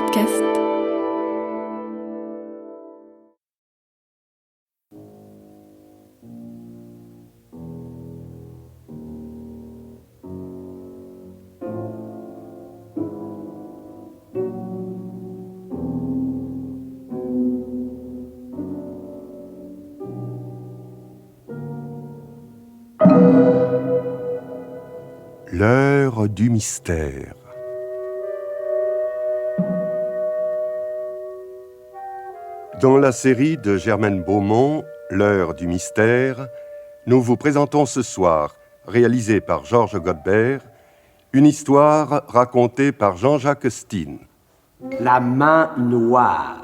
podcast. L'heure du mystère. Dans la série de Germaine Beaumont, L'heure du mystère, nous vous présentons ce soir, réalisé par Georges Godbert, une histoire racontée par Jean-Jacques Steen. La main noire.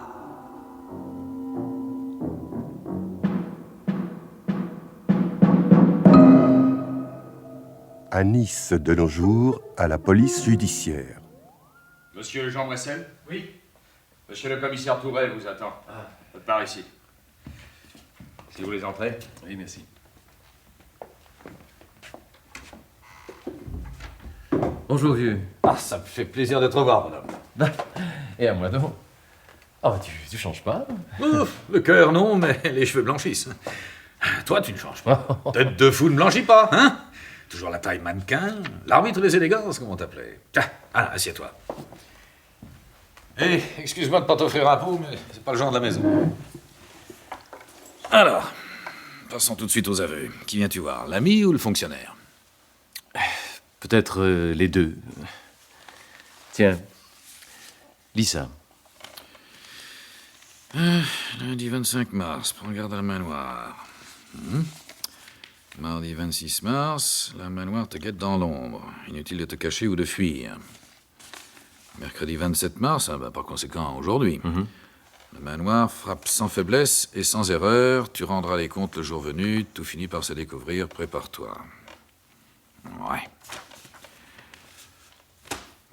À Nice de nos jours, à la police judiciaire. Monsieur Jean Moissel ? Oui. Monsieur le commissaire Tourelle vous attend. Par ici. Si vous voulez entrer. Oui, merci. Bonjour, vieux. Ah, ça me fait plaisir de te revoir, madame. Et à moi donc. Oh, tu changes pas. Ouf, le cœur, non, mais les cheveux blanchissent. Toi, tu ne changes pas. Tête de fou ne blanchit pas, hein? Toujours la taille mannequin, l'arbitre des élégances, comme on t'appelait. Tiens, allez, assieds-toi. Hé, excuse-moi de pas t'offrir un pot, mais c'est pas le genre de la maison. Alors, passons tout de suite aux aveux. Qui viens-tu voir, l'ami ou le fonctionnaire? Peut-être les deux. Tiens, lis ça. Lundi 25 mars, prends garde à la main noire. Mardi 26 mars, la main noire te guette dans l'ombre. Inutile de te cacher ou de fuir. Mercredi 27 mars, par conséquent aujourd'hui. La main noire frappe sans faiblesse et sans erreur. Tu rendras les comptes le jour venu. Tout finit par se découvrir. Prépare-toi. Ouais.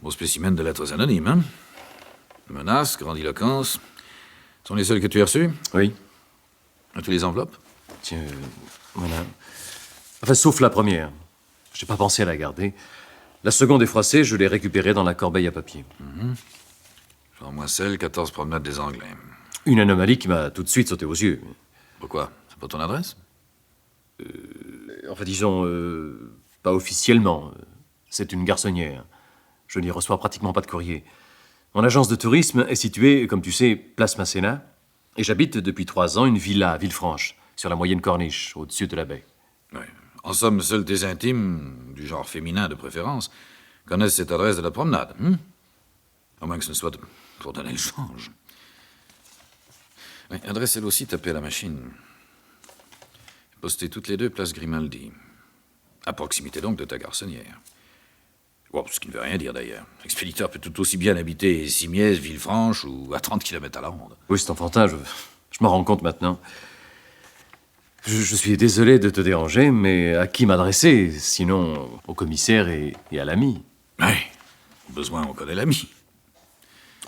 Beau spécimen de lettres anonymes, hein? Menaces, grandiloquence. Sont les seuls que tu as reçus? Oui. As-tu les enveloppes? Tiens, voilà. Enfin, sauf la première. J'ai pas pensé à la garder. La seconde est froissée, je l'ai récupérée dans la corbeille à papier. Jean Moissel, 14 promenade des Anglais. Une anomalie qui m'a tout de suite sauté aux yeux. Pourquoi? C'est pas ton adresse? Enfin, disons, pas officiellement. C'est une garçonnière. Je n'y reçois pratiquement pas de courrier. Mon agence de tourisme est située, comme tu sais, place Masséna, et j'habite depuis 3 ans une villa à Villefranche, sur la moyenne corniche, au-dessus de la baie. Oui. En somme, seuls tes intimes, du genre féminin de préférence, connaissent cette adresse de la promenade. À moins que ce ne soit pour donner le change. Oui, adresse elle aussi tapée à la machine. Postez toutes les deux place Grimaldi. À proximité donc de ta garçonnière. Bon, ce qui ne veut rien dire d'ailleurs. L'expéditeur peut tout aussi bien habiter Simiès, Villefranche ou à 30 km à la ronde. Oui, c'est enfantin, je m'en rends compte maintenant. Je suis désolé de te déranger, mais à qui m'adresser, sinon au commissaire et à l'ami? Oui, au besoin, on connaît l'ami.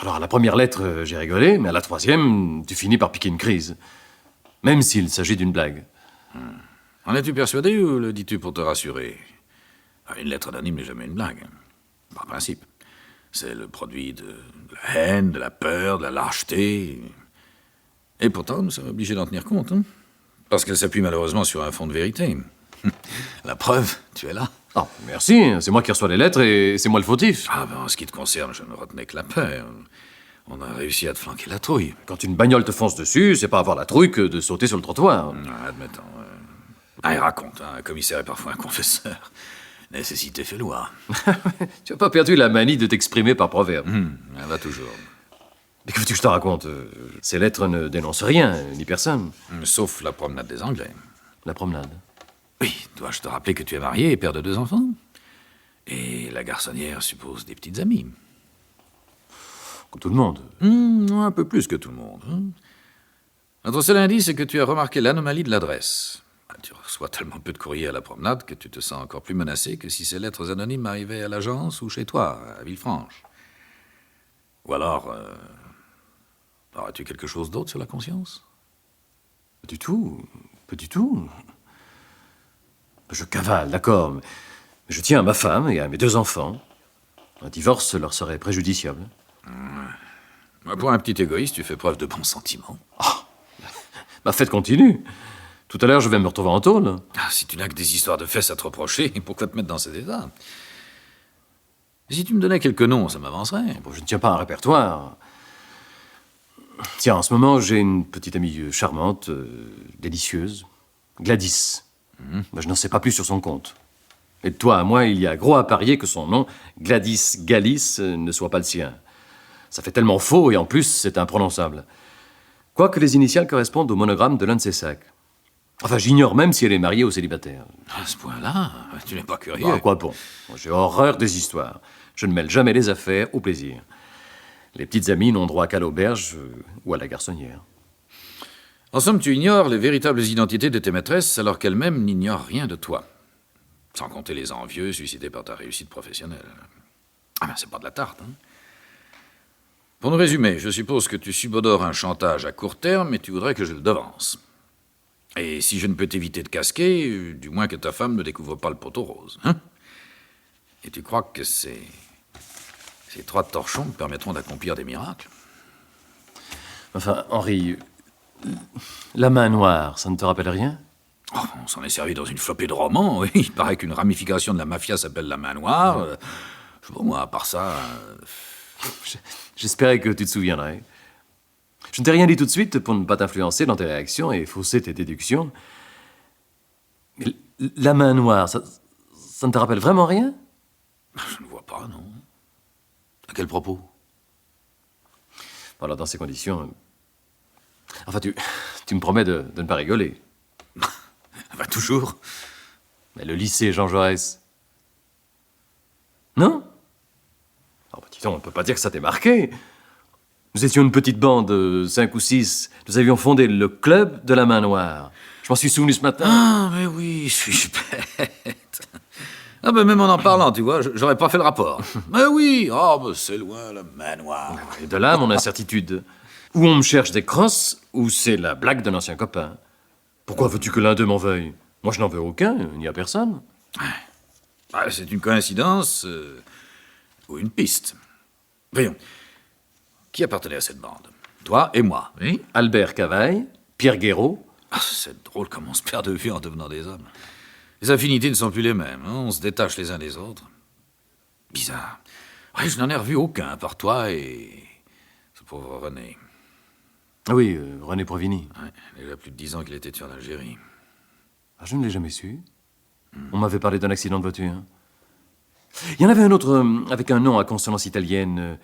Alors, à la première lettre, j'ai rigolé, mais à la troisième, tu finis par piquer une crise. Même s'il s'agit d'une blague. En es-tu persuadé ou le dis-tu pour te rassurer? Une lettre anonyme n'est jamais une blague. Par principe. C'est le produit de la haine, de la peur, de la lâcheté. Et pourtant, nous sommes obligés d'en tenir compte, hein? Parce qu'elle s'appuie malheureusement sur un fond de vérité. La preuve, tu es là. Ah, merci, c'est moi qui reçois les lettres et c'est moi le fautif. Ah ben, en ce qui te concerne, je ne retenais que la peur. On a réussi à te flanquer la trouille. Quand une bagnole te fonce dessus, c'est pas avoir la trouille que de sauter sur le trottoir. Admettons. Il raconte, hein, un commissaire est parfois un confesseur. Nécessité fait loi. Tu as pas perdu la manie de t'exprimer par proverbe. Elle va toujours. Mais que veux-tu que je te raconte? Ces lettres ne dénoncent rien, ni personne. Sauf la promenade des Anglais. La promenade. Oui, dois-je te rappeler que tu es marié et père de 2 enfants? Et la garçonnière suppose des petites amies. Comme tout le monde. Un peu plus que tout le monde. Notre seul indice, c'est que tu as remarqué l'anomalie de l'adresse. Tu reçois tellement peu de courriers à la promenade que tu te sens encore plus menacé que si ces lettres anonymes arrivaient à l'agence ou chez toi, à Villefranche. Ou alors, aurais-tu quelque chose d'autre sur la conscience? Pas du tout. Pas du tout. Je cavale, d'accord, mais je tiens à ma femme et à mes 2 enfants. Un divorce leur serait préjudiciable. Pour un petit égoïste, tu fais preuve de bons sentiments. Ma fête continue. Tout à l'heure, je vais me retrouver en tôle. Ah, si tu n'as que des histoires de fesses à te reprocher, pourquoi te mettre dans cet état? Si tu me donnais quelques noms, ça m'avancerait. Bon, je ne tiens pas un répertoire. Tiens, en ce moment, j'ai une petite amie charmante, délicieuse, Gladys. Ben, je n'en sais pas plus sur son compte. Et de toi à moi, il y a gros à parier que son nom, Gladys Galis, ne soit pas le sien. Ça fait tellement faux et en plus, c'est imprononçable. Quoique les initiales correspondent au monogramme de l'un de ses sacs. Enfin, j'ignore même si elle est mariée ou célibataire. À ce point-là, tu n'es pas curieux. Bah, quoi bon. J'ai horreur des histoires. Je ne mêle jamais les affaires au plaisir. Les petites amies n'ont droit qu'à l'auberge ou à la garçonnière. En somme, tu ignores les véritables identités de tes maîtresses alors qu'elles-mêmes n'ignorent rien de toi. Sans compter les envieux suscités par ta réussite professionnelle. Ah ben, c'est pas de la tarte, hein. Pour nous résumer, je suppose que tu subodores un chantage à court terme et tu voudrais que je le devance. Et si je ne peux t'éviter de casquer, du moins que ta femme ne découvre pas le poteau rose, hein? Et tu crois que ces 3 torchons me permettront d'accomplir des miracles? Enfin, Henri, la main noire, ça ne te rappelle rien? Oh, on s'en est servi dans une flopée de romans, oui. Il paraît qu'une ramification de la mafia s'appelle la main noire. Je sais pas, moi, à part ça... J'espérais que tu te souviendrais. Je ne t'ai rien dit tout de suite pour ne pas t'influencer dans tes réactions et fausser tes déductions. Mais la main noire, ça ne te rappelle vraiment rien? Je ne vois pas, non. À quel propos? Alors, dans ces conditions... Enfin, tu me promets de ne pas rigoler. Bah, toujours. Mais le lycée Jean Jaurès... Non? Oh, bah, dis donc, on ne peut pas dire que ça t'ait marqué. Nous étions une petite bande, 5 ou 6. Nous avions fondé le club de la main noire. Je m'en suis souvenu ce matin. Ah, mais oui, suis-je bête. Ah, ben même en parlant, tu vois, j'aurais pas fait le rapport. Mais oui, c'est loin, la main noire. Et de là, mon incertitude. Ou on me cherche des crosses, ou c'est la blague d'un ancien copain. Pourquoi veux-tu que l'un d'eux m'en veuille? Moi, je n'en veux aucun, ni à personne. Ah, c'est une coïncidence ou une piste. Voyons, qui appartenait à cette bande? Toi et moi, oui? Albert Cavaille, Pierre Guéraud. Ah, c'est drôle comme on se perd de vue en devenant des hommes. Les affinités ne sont plus les mêmes, hein? On se détache les uns des autres. Bizarre. Ouais, je n'en ai revu aucun, à part toi et ce pauvre René. Ah oui, René Provini. Ouais, il y a déjà plus de 10 ans qu'il était tué en Algérie. Ah, je ne l'ai jamais su. On m'avait parlé d'un accident de voiture. Il y en avait un autre avec un nom à consonance italienne.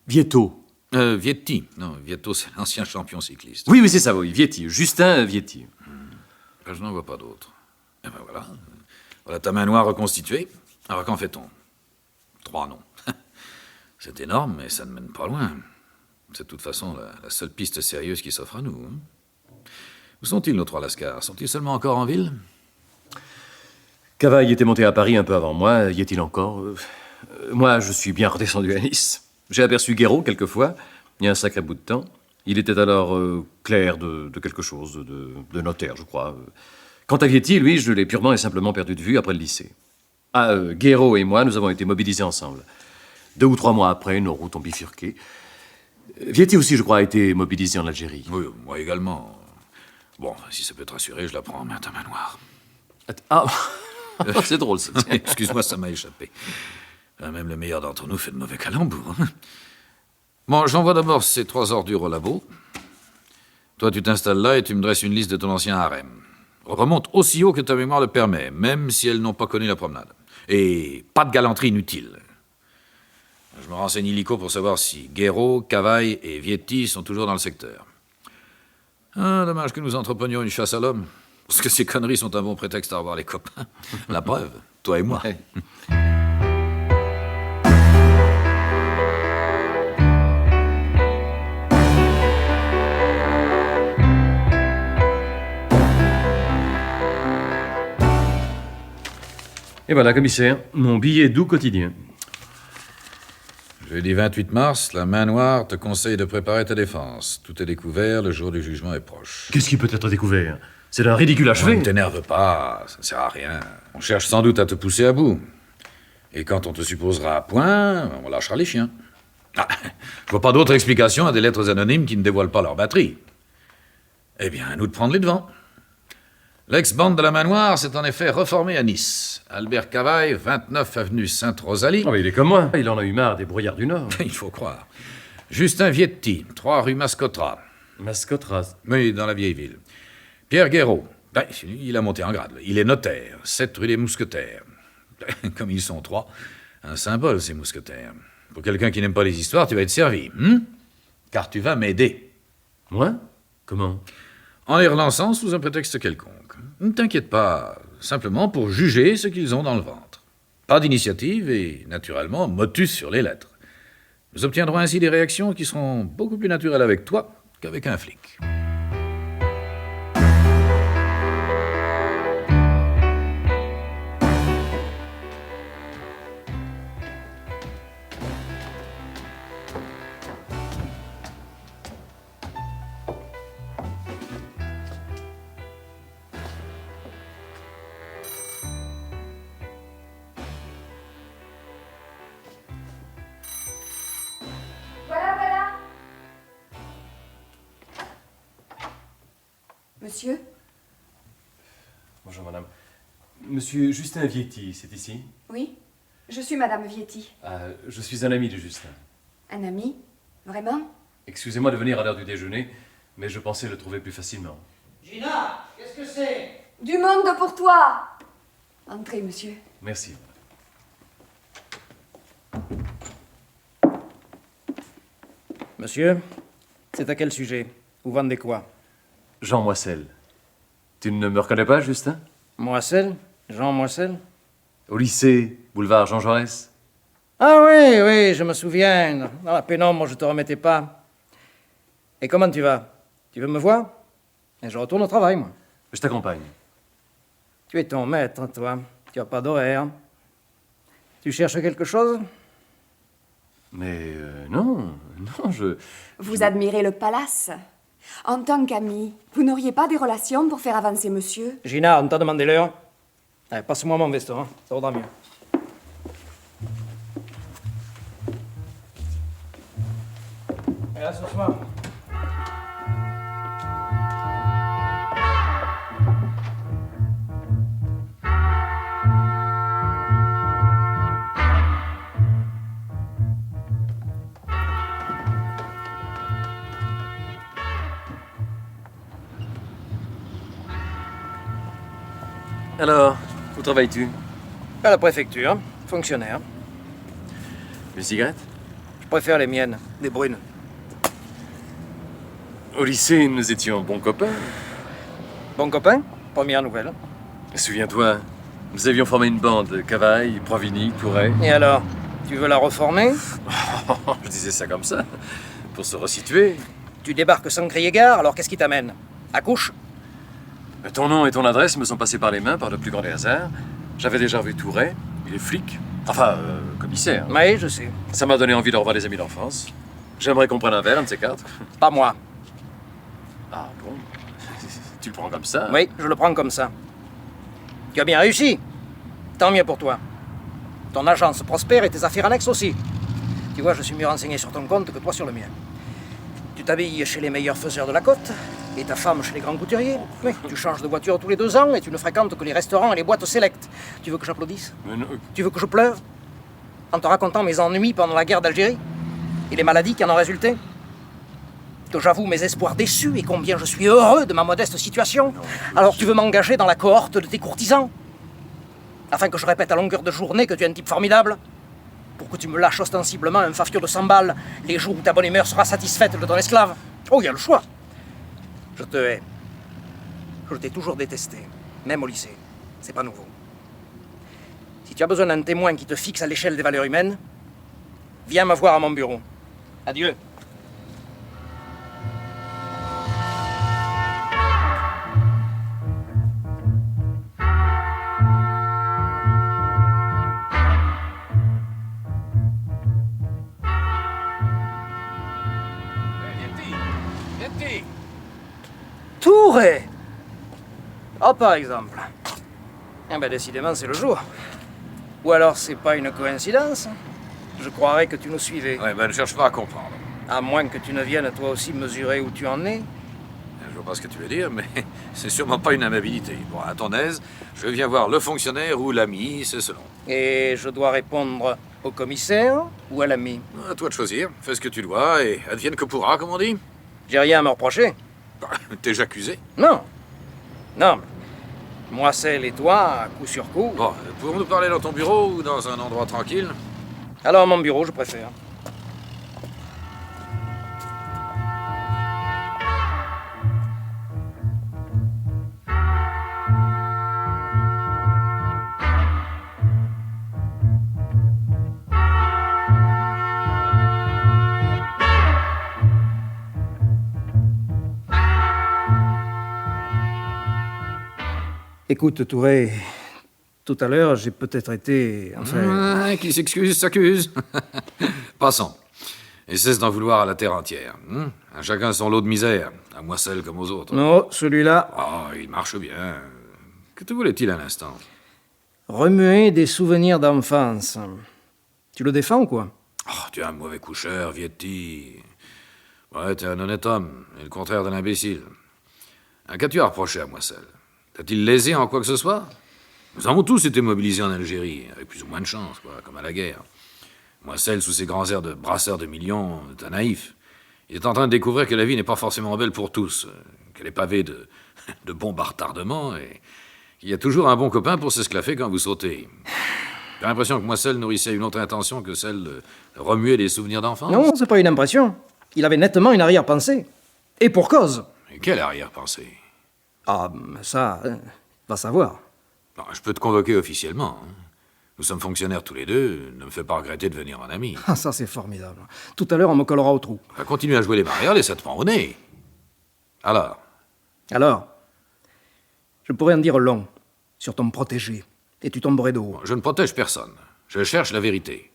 Vieto. Vietti. Non, Vietto, c'est l'ancien champion cycliste. Oui, c'est ça, oui. Vietti. Justin Vietti. Ben, je n'en vois pas d'autres. Et ben voilà. Voilà ta main noire reconstituée. Alors qu'en fait-on? 3 noms. C'est énorme, mais ça ne mène pas loin. C'est de toute façon la seule piste sérieuse qui s'offre à nous. Hein? Où sont-ils, nos 3 lascars? Sont-ils seulement encore en ville? Cavaille était monté à Paris un peu avant moi. Y est-il encore? Moi, je suis bien redescendu à Nice. J'ai aperçu Guéraud quelquefois, il y a un sacré bout de temps. Il était alors clerc de quelque chose, de notaire, je crois. Quant à Vietti, lui, je l'ai purement et simplement perdu de vue après le lycée. Ah, Guéraud et moi, nous avons été mobilisés ensemble. 2 ou 3 mois après, nos routes ont bifurqué. Vietti aussi, je crois, a été mobilisé en Algérie. Oui, moi également. Bon, si ça peut te rassurer, je la prends en main, ta main noire. Ah, c'est drôle, ça. Excuse-moi, ça m'a échappé. Même le meilleur d'entre nous fait de mauvais calembours. Hein? Bon, j'envoie d'abord ces 3 ordures au labo. Toi, tu t'installes là et tu me dresses une liste de ton ancien harem. Remonte aussi haut que ta mémoire le permet, même si elles n'ont pas connu la promenade. Et pas de galanterie inutile. Je me renseigne illico pour savoir si Guéraud, Cavaille et Vietti sont toujours dans le secteur. Ah, dommage que nous entreprenions une chasse à l'homme. Parce que ces conneries sont un bon prétexte à revoir les copains. La preuve, toi et moi. Ouais. Et voilà, commissaire, mon billet doux quotidien. Jeudi 28 mars, la main noire te conseille de préparer ta défense. Tout est découvert, le jour du jugement est proche. Qu'est-ce qui peut être découvert? C'est d'un ridicule achevé. Ne t'énerve pas, ça ne sert à rien. On cherche sans doute à te pousser à bout. Et quand on te supposera à point, on lâchera les chiens. Ah, je vois pas d'autre explication à des lettres anonymes qui ne dévoilent pas leur batterie. Eh bien, à nous de prendre les devants. L'ex-bande de la main noire s'est en effet reformée à Nice. Albert Cavaille, 29 avenue Sainte-Rosalie. Oh, mais il est comme moi. Il en a eu marre des brouillards du Nord. Il faut croire. Justin Vietti, 3 rue Mascotra. Mascotte. Oui, dans la vieille ville. Pierre Guéraud. Ben, il a monté en grade. Il est notaire, 7 rue des Mousquetaires. Comme ils sont 3, un symbole, ces mousquetaires. Pour quelqu'un qui n'aime pas les histoires, tu vas être servi. Car tu vas m'aider. Moi? Comment? En les relançant sous un prétexte quelconque. Ne t'inquiète pas, simplement pour juger ce qu'ils ont dans le ventre. Pas d'initiative et, naturellement, motus sur les lettres. Nous obtiendrons ainsi des réactions qui seront beaucoup plus naturelles avec toi qu'avec un flic. Voilà. Monsieur? Bonjour, madame. Monsieur Justin Vietti, c'est ici? Oui, je suis Madame Vietti. Je suis un ami de Justin. Un ami? Vraiment? Excusez-moi de venir à l'heure du déjeuner, mais je pensais le trouver plus facilement. Gina, qu'est-ce que c'est? Du monde pour toi! Entrez, monsieur. Merci. Monsieur, c'est à quel sujet? Vous vendez quoi? Jean Moissel. Tu ne me reconnais pas, Justin? Moissel? Jean Moissel? Au lycée, boulevard Jean Jaurès. Ah oui, je me souviens. Dans la pénombre, je te remettais pas. Et comment tu vas? Tu veux me voir? Et je retourne au travail, moi. Je t'accompagne. Tu es ton maître, toi. Tu n'as pas d'horaire. Tu cherches quelque chose? Mais non, je... Vous admirez le palace? En tant qu'ami, vous n'auriez pas des relations pour faire avancer monsieur? Gina, on t'a demandé l'heure. Allez, passe-moi mon veston, hein. Ça vaudra mieux. Et là, ce soir. Alors, où travailles-tu? À la préfecture, fonctionnaire. Une cigarette? Je préfère les miennes, des brunes. Au lycée, nous étions bons copains. Bon copain, première nouvelle. Souviens-toi, nous avions formé une bande, Cavaille, Provini, Touret. Et alors, tu veux la reformer? Je disais ça comme ça, pour se resituer. Tu débarques sans crier gare, alors qu'est-ce qui t'amène? À couche? Ton nom et ton adresse me sont passés par les mains par le plus grand des hasards. J'avais déjà vu Touret, il est flic. Enfin, commissaire. Oui, je sais. Ça m'a donné envie de revoir les amis d'enfance. J'aimerais qu'on prenne un verre, un de ces quatre. Pas moi. Ah bon? Tu le prends comme ça? Oui, je le prends comme ça. Tu as bien réussi. Tant mieux pour toi. Ton agence prospère et tes affaires annexes aussi. Tu vois, je suis mieux renseigné sur ton compte que toi sur le mien. Tu t'habilles chez les meilleurs faiseurs de la côte, et ta femme chez les grands couturiers. Oui, tu changes de voiture tous les 2 ans et tu ne fréquentes que les restaurants et les boîtes sélectes. Tu veux que j'applaudisse? Mais non, Tu veux que je pleure? En te racontant mes ennuis pendant la guerre d'Algérie? Et les maladies qui en ont résulté? Que j'avoue mes espoirs déçus et combien je suis heureux de ma modeste situation? Alors tu veux m'engager dans la cohorte de tes courtisans? Afin que je répète à longueur de journée que tu es un type formidable? Pour que tu me lâches ostensiblement un fafio de 100 balles les jours où ta bonne humeur sera satisfaite de ton esclave? Oh, il y a le choix. Je te hais. Je t'ai toujours détesté, même au lycée. C'est pas nouveau. Si tu as besoin d'un témoin qui te fixe à l'échelle des valeurs humaines, viens me voir à mon bureau. Adieu. Vietti! Touret! Oh, par exemple. Eh ben, décidément, c'est le jour. Ou alors, c'est pas une coïncidence? je croirais que tu nous suivais. Ouais, ben ne cherche pas à comprendre. À moins que tu ne viennes toi aussi mesurer où tu en es. Je vois pas ce que tu veux dire, mais c'est sûrement pas une amabilité. Bon, à ton aise, je viens voir le fonctionnaire ou l'ami, c'est selon. Et je dois répondre au commissaire ou à l'ami? À toi de choisir. Fais ce que tu dois et advienne que pourra, comme on dit. J'ai rien à me reprocher. Bah, t'es accusé. Non. Non. Moissel et toi, coup sur coup. Bon, pouvons-nous parler dans ton bureau ou dans un endroit tranquille? Alors, mon bureau, je préfère. Écoute, Touré, tout à l'heure, j'ai peut-être été... Enfin... Qui s'excuse, s'accuse. Passons. Et cesse d'en vouloir à la terre entière. À chacun son lot de misère, à Moissel comme aux autres. Non, celui-là... Oh, il marche bien. Que te voulait-il à l'instant? Remuer des souvenirs d'enfance. Tu le défends ou quoi? Oh, tu es un mauvais coucheur, Vietti. Ouais, t'es un honnête homme, et le contraire d'un imbécile. Qu'as-tu à reprocher à Moissel? T'a-t-il lésé en quoi que ce soit? Nous avons tous été mobilisés en Algérie, avec plus ou moins de chance, quoi, comme à la guerre. Moissel, sous ses grands airs de brasseur de millions, est un naïf. Il est en train de découvrir que la vie n'est pas forcément belle pour tous, qu'elle est pavée de bombes à retardement, et qu'il y a toujours un bon copain pour s'esclaffer quand vous sautez. J'ai l'impression que Moissel nourrissait une autre intention que celle de remuer des souvenirs d'enfance. Non, c'est pas une impression. Il avait nettement une arrière-pensée. Et pour cause. Et quelle arrière-pensée? Ah, ça, va savoir. Bon, je peux te convoquer officiellement. Nous sommes fonctionnaires tous les deux, ne me fais pas regretter de venir en ami. Ah, ça, c'est formidable. Tout à l'heure, on me collera au trou. Va continuer à jouer les barrières et ça te prend au nez. Alors, je pourrais en dire long sur ton protégé, et tu tomberais de haut. je ne protège personne. Je cherche la vérité.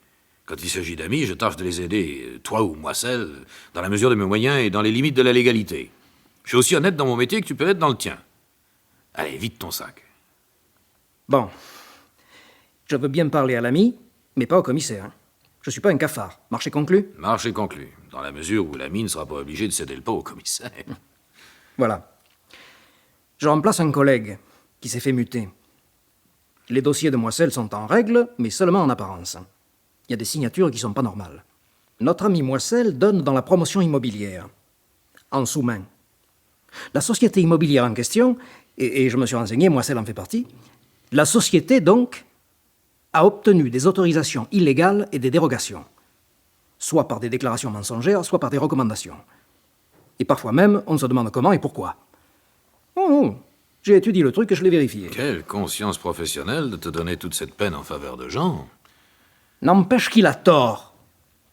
Quand il s'agit d'amis, je tâche de les aider, toi ou Moissel, dans la mesure de mes moyens et dans les limites de la légalité. Je suis aussi honnête dans mon métier que tu peux l'être dans le tien. Allez, vite ton sac. Bon. Je veux bien parler à l'ami, mais pas au commissaire. Je suis pas un cafard. Marché conclu? Marché conclu, dans la mesure où l'ami ne sera pas obligé de céder le pas au commissaire. Voilà. Je remplace un collègue qui s'est fait muter. Les dossiers de Moissel sont en règle, mais seulement en apparence. Il y a des signatures qui sont pas normales. Notre ami Moissel donne dans la promotion immobilière, en sous-main. La société immobilière en question, et je me suis renseigné, Moissel en fait partie, la société, donc, a obtenu des autorisations illégales et des dérogations, soit par des déclarations mensongères, soit par des recommandations. Et parfois même, on se demande comment et pourquoi. Oh, j'ai étudié le truc et je l'ai vérifié. Quelle conscience professionnelle de te donner toute cette peine en faveur de gens. N'empêche qu'il a tort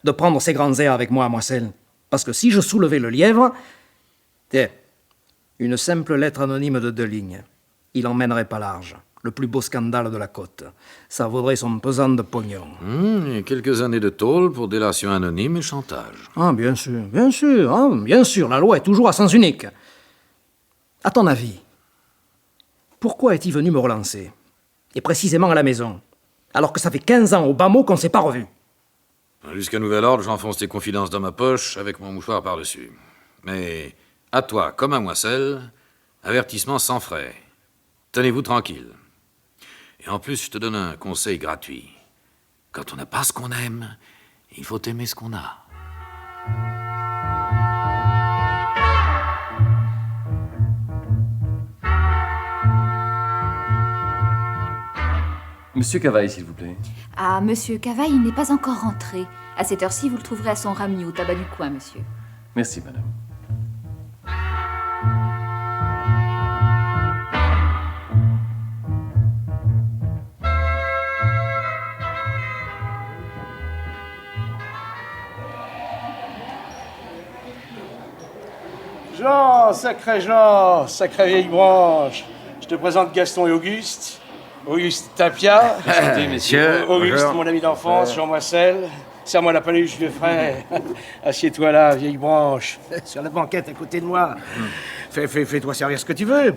de prendre ses grands airs avec moi, Moissel. Parce que si je soulevais le lièvre... Tiens, une simple lettre anonyme de 2 lignes. Il en mènerait pas large. Le plus beau scandale de la côte. Ça vaudrait son pesant de pognon. Et quelques années de tôle pour délation anonyme et chantage. Ah, bien sûr, bien sûr. La loi est toujours à sens unique. À ton avis, pourquoi est-il venu me relancer? Et précisément à la maison, alors que ça fait 15 ans au bas mot qu'on ne s'est pas revus. Jusqu'à nouvel ordre, j'enfonce tes confidences dans ma poche avec mon mouchoir par-dessus. Mais à toi, comme à Moissel, avertissement sans frais. Tenez-vous tranquille. Et en plus, je te donne un conseil gratuit. Quand on n'a pas ce qu'on aime, il faut aimer ce qu'on a. Monsieur Cavaille, s'il vous plaît. Ah, monsieur Cavaille n'est pas encore rentré. À cette heure-ci, vous le trouverez à son rami au tabac du coin, monsieur. Merci, madame. Jean, sacrée vieille branche. Je te présente Gaston et Auguste. Auguste Tapia. Enchanté, messieurs. Auguste, Bonjour. mon ami d'enfance, Jean Moissel. Serre-moi la paluche, vieux frère. Assieds-toi là, vieille branche, sur la banquette à côté de moi. Fais-toi servir ce que tu veux.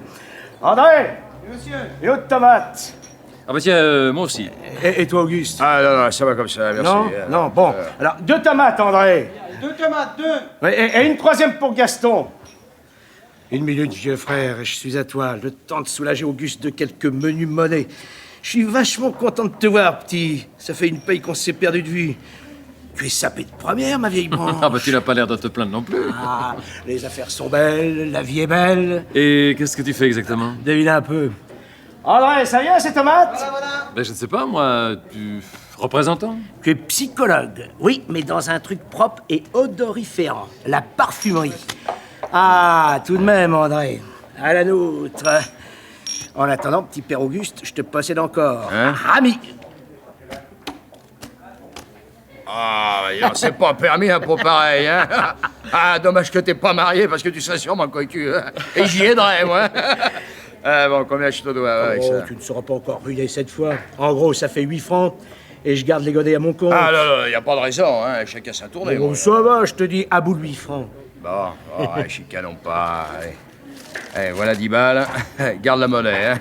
André! Monsieur. Et autre tomate. Ah bah tiens, moi aussi. Et toi, Auguste? Ah non, non, ça va comme ça, merci. Non, non, bon. Alors, 2 tomates, André. 2 tomates, 2. Et une 3e pour Gaston. 1 minute, vieux frère, et je suis à toi. Le temps de soulager Auguste de quelques menus monnaies. Je suis vachement content de te voir, petit. Ça fait une paye qu'on s'est perdu de vue. Tu es sapé de première, ma vieille branche. Ah bah tu n'as pas l'air de te plaindre non plus. Ah, les affaires sont belles, la vie est belle. Et qu'est-ce que tu fais exactement? Devine un peu. André, ça y est, ces tomates? Ben je ne sais pas, moi, tu... représentant? Tu es psychologue, oui, mais dans un truc propre et odoriférant, la parfumerie. Ah, tout de même, André, à la nôtre. En attendant, petit père Auguste, je te possède encore. Hein? Ami. Ah, c'est pas permis un pot pareil, hein. Ah, dommage que t'es pas marié, parce que tu serais sûrement cocu. Hein. Et j'y aiderais, moi. Ah, bon, combien je te dois avec Oh, ça? tu ne seras pas encore ruiné cette fois. En gros, ça fait 8 francs, et je garde les godets à mon compte. Ah, non, y a pas de raison, hein. Chacun sa tournée. Bon, moi. ça va, je te dis, à bout de 8 francs. Bon, ouais, chicanons pas. Allez. Allez, voilà 10 balles. Garde la monnaie, hein.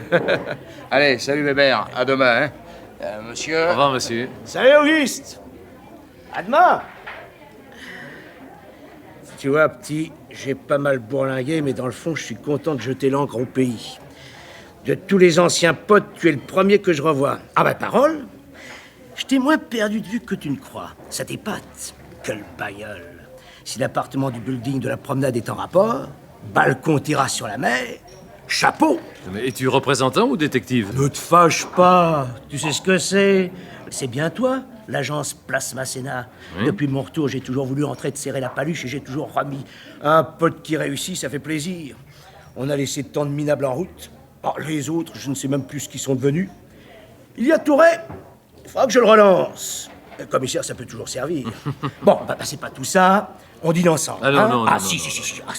Allez, salut, Bébert. À demain, hein. Monsieur... Au revoir, monsieur. Salut, Auguste. À demain. Tu vois, petit, j'ai pas mal bourlingué, mais dans le fond, je suis content de jeter l'encre au pays. De tous les anciens potes, tu es le premier que je revois. Ah bah, parole, je t'ai moins perdu de vue que tu ne crois. Ça t'épate. Quelle bagnole. Si l'appartement du building de la promenade est en rapport, balcon terrasse sur la mer, chapeau. Mais es-tu représentant ou détective? Ne te fâche pas. Tu sais ce que c'est? C'est bien toi, l'agence Place Masséna. Oui. Depuis mon retour, j'ai toujours voulu entrer de serrer la paluche et j'ai toujours remis. Un pote qui réussit, ça fait plaisir. On a laissé tant de minables en route. Oh, les autres, je ne sais même plus ce qu'ils sont devenus. Il y a Touret. Il faudra que je le relance. Le commissaire, ça peut toujours servir. Bon, bah, c'est pas tout ça. On dîne ensemble. Ah non, hein? non, Ah non, si, non, si, si, si. Ah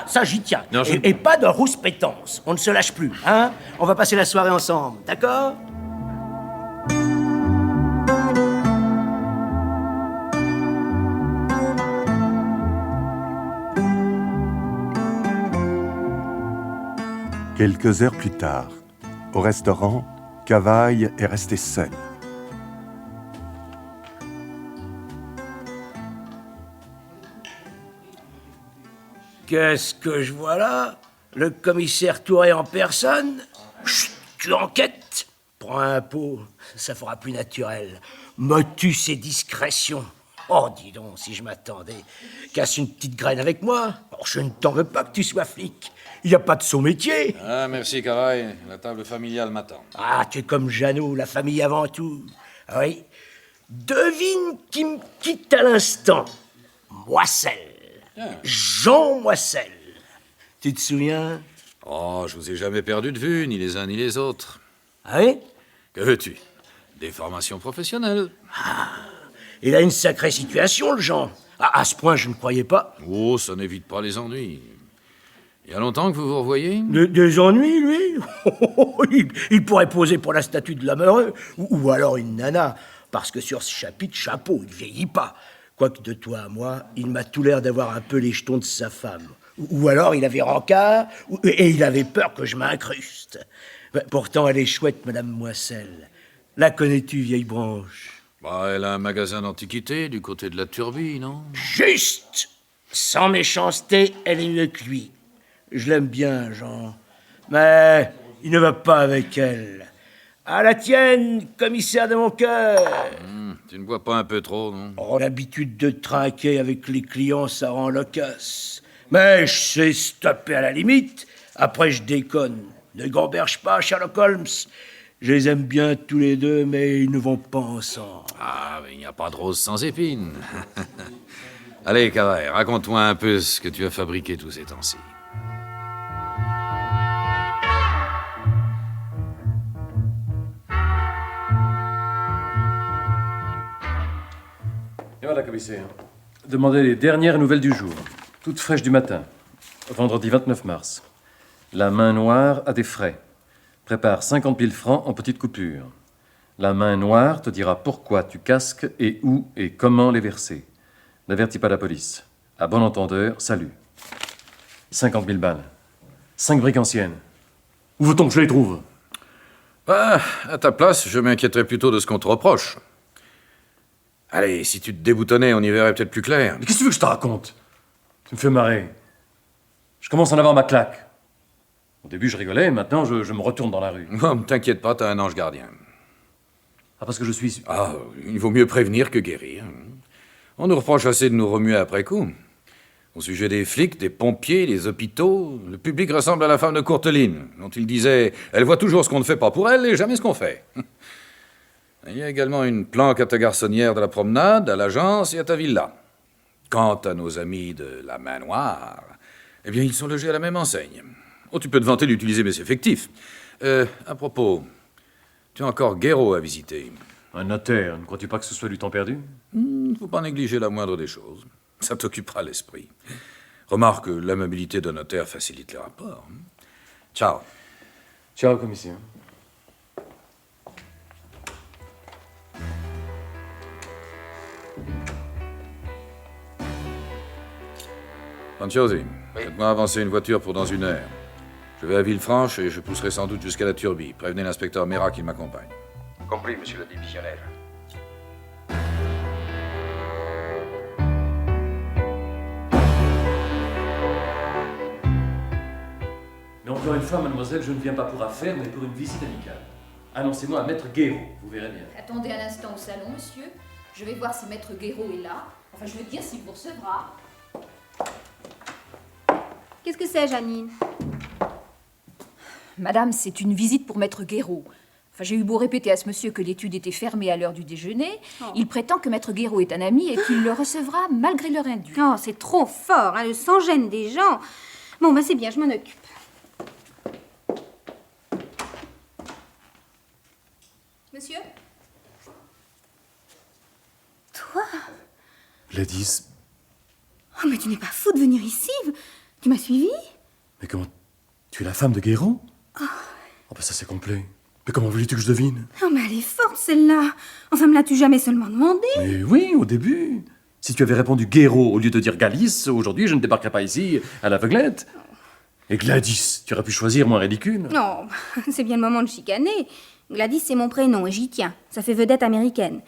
si, ça j'y tiens. Non, je- Et pas de rouspétance. On ne se lâche plus, hein? On va passer la soirée ensemble, d'accord? Quelques heures plus tard, au restaurant, Cavaille est resté seul. Qu'est-ce que je vois là? Le commissaire Touret en personne? Chut, tu enquêtes? Prends un pot, ça fera plus naturel. Motus et discrétion. Oh, dis donc, si je m'attendais. Casse une petite graine avec moi. Oh, je ne t'en veux pas que tu sois flic. Il n'y a pas de son métier. Ah, merci, Cavaille. La table familiale m'attend. Ah, tu es comme Jeannot, la famille avant tout. Ah oui. Devine qui me quitte à l'instant. Moissel. Jean Moissel. Tu te souviens? Oh, je vous ai jamais perdu de vue, ni les uns ni les autres. Ah oui? Que veux-tu? Des formations professionnelles. Il a une sacrée situation, le Jean. À ce point, je ne croyais pas. Oh, ça n'évite pas les ennuis. Il y a longtemps que vous vous revoyez? Des ennuis, lui? Il pourrait poser pour la statue de l'homme heureux. Ou alors une nana. Parce que sur ce chapitre, chapeau, il vieillit pas. Quoique de toi à moi, il m'a tout l'air d'avoir un peu les jetons de sa femme. Ou alors il avait rencard, et il avait peur que je m'incruste. Pourtant, elle est chouette, Madame Moissel. La connais-tu, vieille branche? Bah, elle a un magasin d'antiquités du côté de la Turbie, non? Juste! Sans méchanceté, elle est mieux que lui. Je l'aime bien, Jean. Mais il ne va pas avec elle. À la tienne, commissaire de mon cœur! Tu ne bois pas un peu trop, non? Oh, l'habitude de trinquer avec les clients, ça rend loquace. Mais je sais stopper à la limite. Après, je déconne. Ne gamberge pas, Sherlock Holmes. Je les aime bien tous les deux, mais ils ne vont pas ensemble. Ah, mais il n'y a pas de rose sans épines. Allez, Cavaille, raconte-moi un peu ce que tu as fabriqué tous ces temps-ci. Et voilà, commissaire. Demandez les dernières nouvelles du jour. Toutes fraîches du matin. Vendredi 29 mars. La main noire a des frais. Prépare 50 000 francs en petites coupures. La main noire te dira pourquoi tu casques et où et comment les verser. N'avertis pas la police. À bon entendeur, salut. 50 000 balles. 5 briques anciennes. Où veut-on que je les trouve? Ah, à ta place, je m'inquiéterais plutôt de ce qu'on te reproche. Allez, si tu te déboutonnais, on y verrait peut-être plus clair. Mais qu'est-ce que tu veux que je te raconte? Tu me fais marrer. Je commence à en avoir ma claque. Au début, je rigolais, maintenant, je me retourne dans la rue. Oh, ne t'inquiète pas, t'as un ange gardien. Ah, parce que je suis... Ah, il vaut mieux prévenir que guérir. On nous reproche assez de nous remuer après coup. Au sujet des flics, des pompiers, des hôpitaux, le public ressemble à la femme de Courteline, dont il disait « Elle voit toujours ce qu'on ne fait pas pour elle et jamais ce qu'on fait. » Il y a également une planque à ta garçonnière de la promenade, à l'agence et à ta villa. Quant à nos amis de la main noire, eh bien, ils sont logés à la même enseigne. Oh, tu peux te vanter d'utiliser mes effectifs. À propos, tu as encore Guéraud à visiter. Un notaire, ne crois-tu pas que ce soit du temps perdu? Il ne faut pas négliger la moindre des choses. Ça t'occupera l'esprit. Remarque que l'amabilité d'un notaire facilite les rapports. Ciao. Ciao, commissaire. Panciosi, faites-moi avancer une voiture pour dans 1 heure. Je vais à Villefranche et je pousserai sans doute jusqu'à la Turbie. Prévenez l'inspecteur Mera qui m'accompagne. Compris, monsieur le divisionnaire. Mais encore une fois, mademoiselle, je ne viens pas pour affaires, mais pour une visite amicale. Annoncez-moi à Maître Guéraud, vous verrez bien. Attendez un instant au salon, monsieur. Je vais voir si Maître Guéraud est là. Enfin, je veux dire s'il vous recevra. Qu'est-ce que c'est, Janine? Madame, c'est une visite pour Maître Guéraud. Enfin, j'ai eu beau répéter à ce monsieur que l'étude était fermée à l'heure du déjeuner. Il prétend que Maître Guéraud est un ami et qu'il le recevra malgré leur indu. Oh, c'est trop fort, hein, le sans-gêne des gens. Bon, bah c'est bien, je m'en occupe. Monsieur? Toi? Gladys, Oh, mais tu n'es pas fou de venir ici? Tu m'as suivi? mais comment... Tu es la femme de Guéraud? Oh, ben ça c'est complet. Mais comment voulais-tu que je devine? Oh, mais elle est forte, celle-là. Enfin, me l'as-tu jamais seulement demandé? Mais oui, au début. Si tu avais répondu Guéraud au lieu de dire Galice, aujourd'hui je ne débarquerais pas ici à l'aveuglette. Et Gladys, tu aurais pu choisir moins ridicule. Non, c'est bien le moment de chicaner. Gladys, c'est mon prénom et j'y tiens. Ça fait vedette américaine.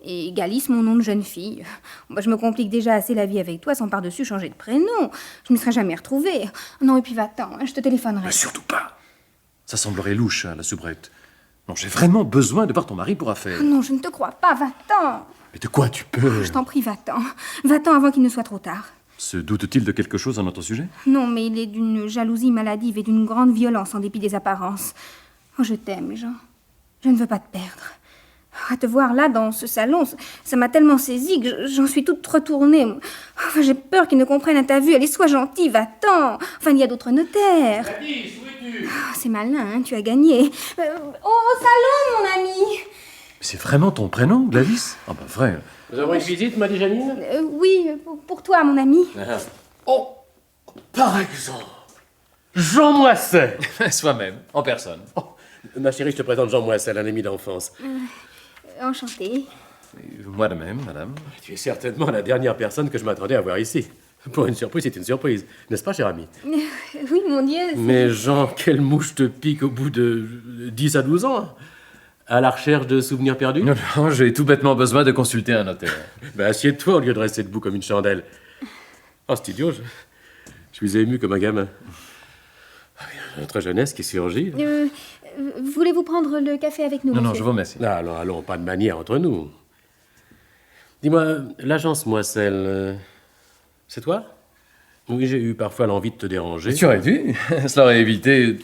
Et Galice, mon nom de jeune fille. Bah, je me complique déjà assez la vie avec toi sans par-dessus changer de prénom. Je ne m'y serais jamais retrouvée. Non, et puis va-t'en, hein, je te téléphonerai. Mais surtout pas. Ça semblerait louche, hein, la soubrette. Non, j'ai vraiment besoin de voir ton mari pour affaire. Non, je ne te crois pas, va-t'en. Mais de quoi tu peux? Je t'en prie, va-t'en. Va-t'en avant qu'il ne soit trop tard. Se doute-t-il de quelque chose à notre sujet? Non, mais il est d'une jalousie maladive et d'une grande violence en dépit des apparences. Oh, je t'aime, Jean. Je ne veux pas te perdre. À te voir là, dans ce salon, ça m'a tellement saisie que j'en suis toute retournée. Enfin, j'ai peur qu'ils ne comprennent à ta vue. Allez, sois gentil, va-t'en. Enfin, il y a d'autres notaires. Gladys, où es-tu? C'est malin, hein, tu as gagné. Au salon, mon ami. C'est vraiment ton prénom, Gladys? Ah ben vrai. Nous avons une visite, m'a dit Janine? Oui, pour toi, mon ami. Oh, par exemple, Jean Moisset. Soi-même, en personne. Oh, ma chérie, je te présente Jean Moisset, un ami d'enfance. Enchantée. Moi de même, madame. Tu es certainement la dernière personne que je m'attendais à voir ici. Pour une surprise, c'est une surprise. N'est-ce pas, cher ami? Oui, mon Dieu. Mais Jean, quelle mouche te pique au bout de 10 à 12 ans? À la recherche de souvenirs perdus? Non, non, j'ai tout bêtement besoin de consulter un notaire. Ben, assieds-toi au lieu de rester debout comme une chandelle. Oh, c'est idiot, je suis ému comme un gamin. Notre jeunesse qui surgit. Voulez-vous prendre le café avec nous, Non, non, monsieur? je vous remercie. Ah, allons, pas de manière entre nous. Dis-moi, l'agence Moisselle, c'est toi? Oui, j'ai eu parfois l'envie de te déranger. Tu aurais dû. Cela aurait évité...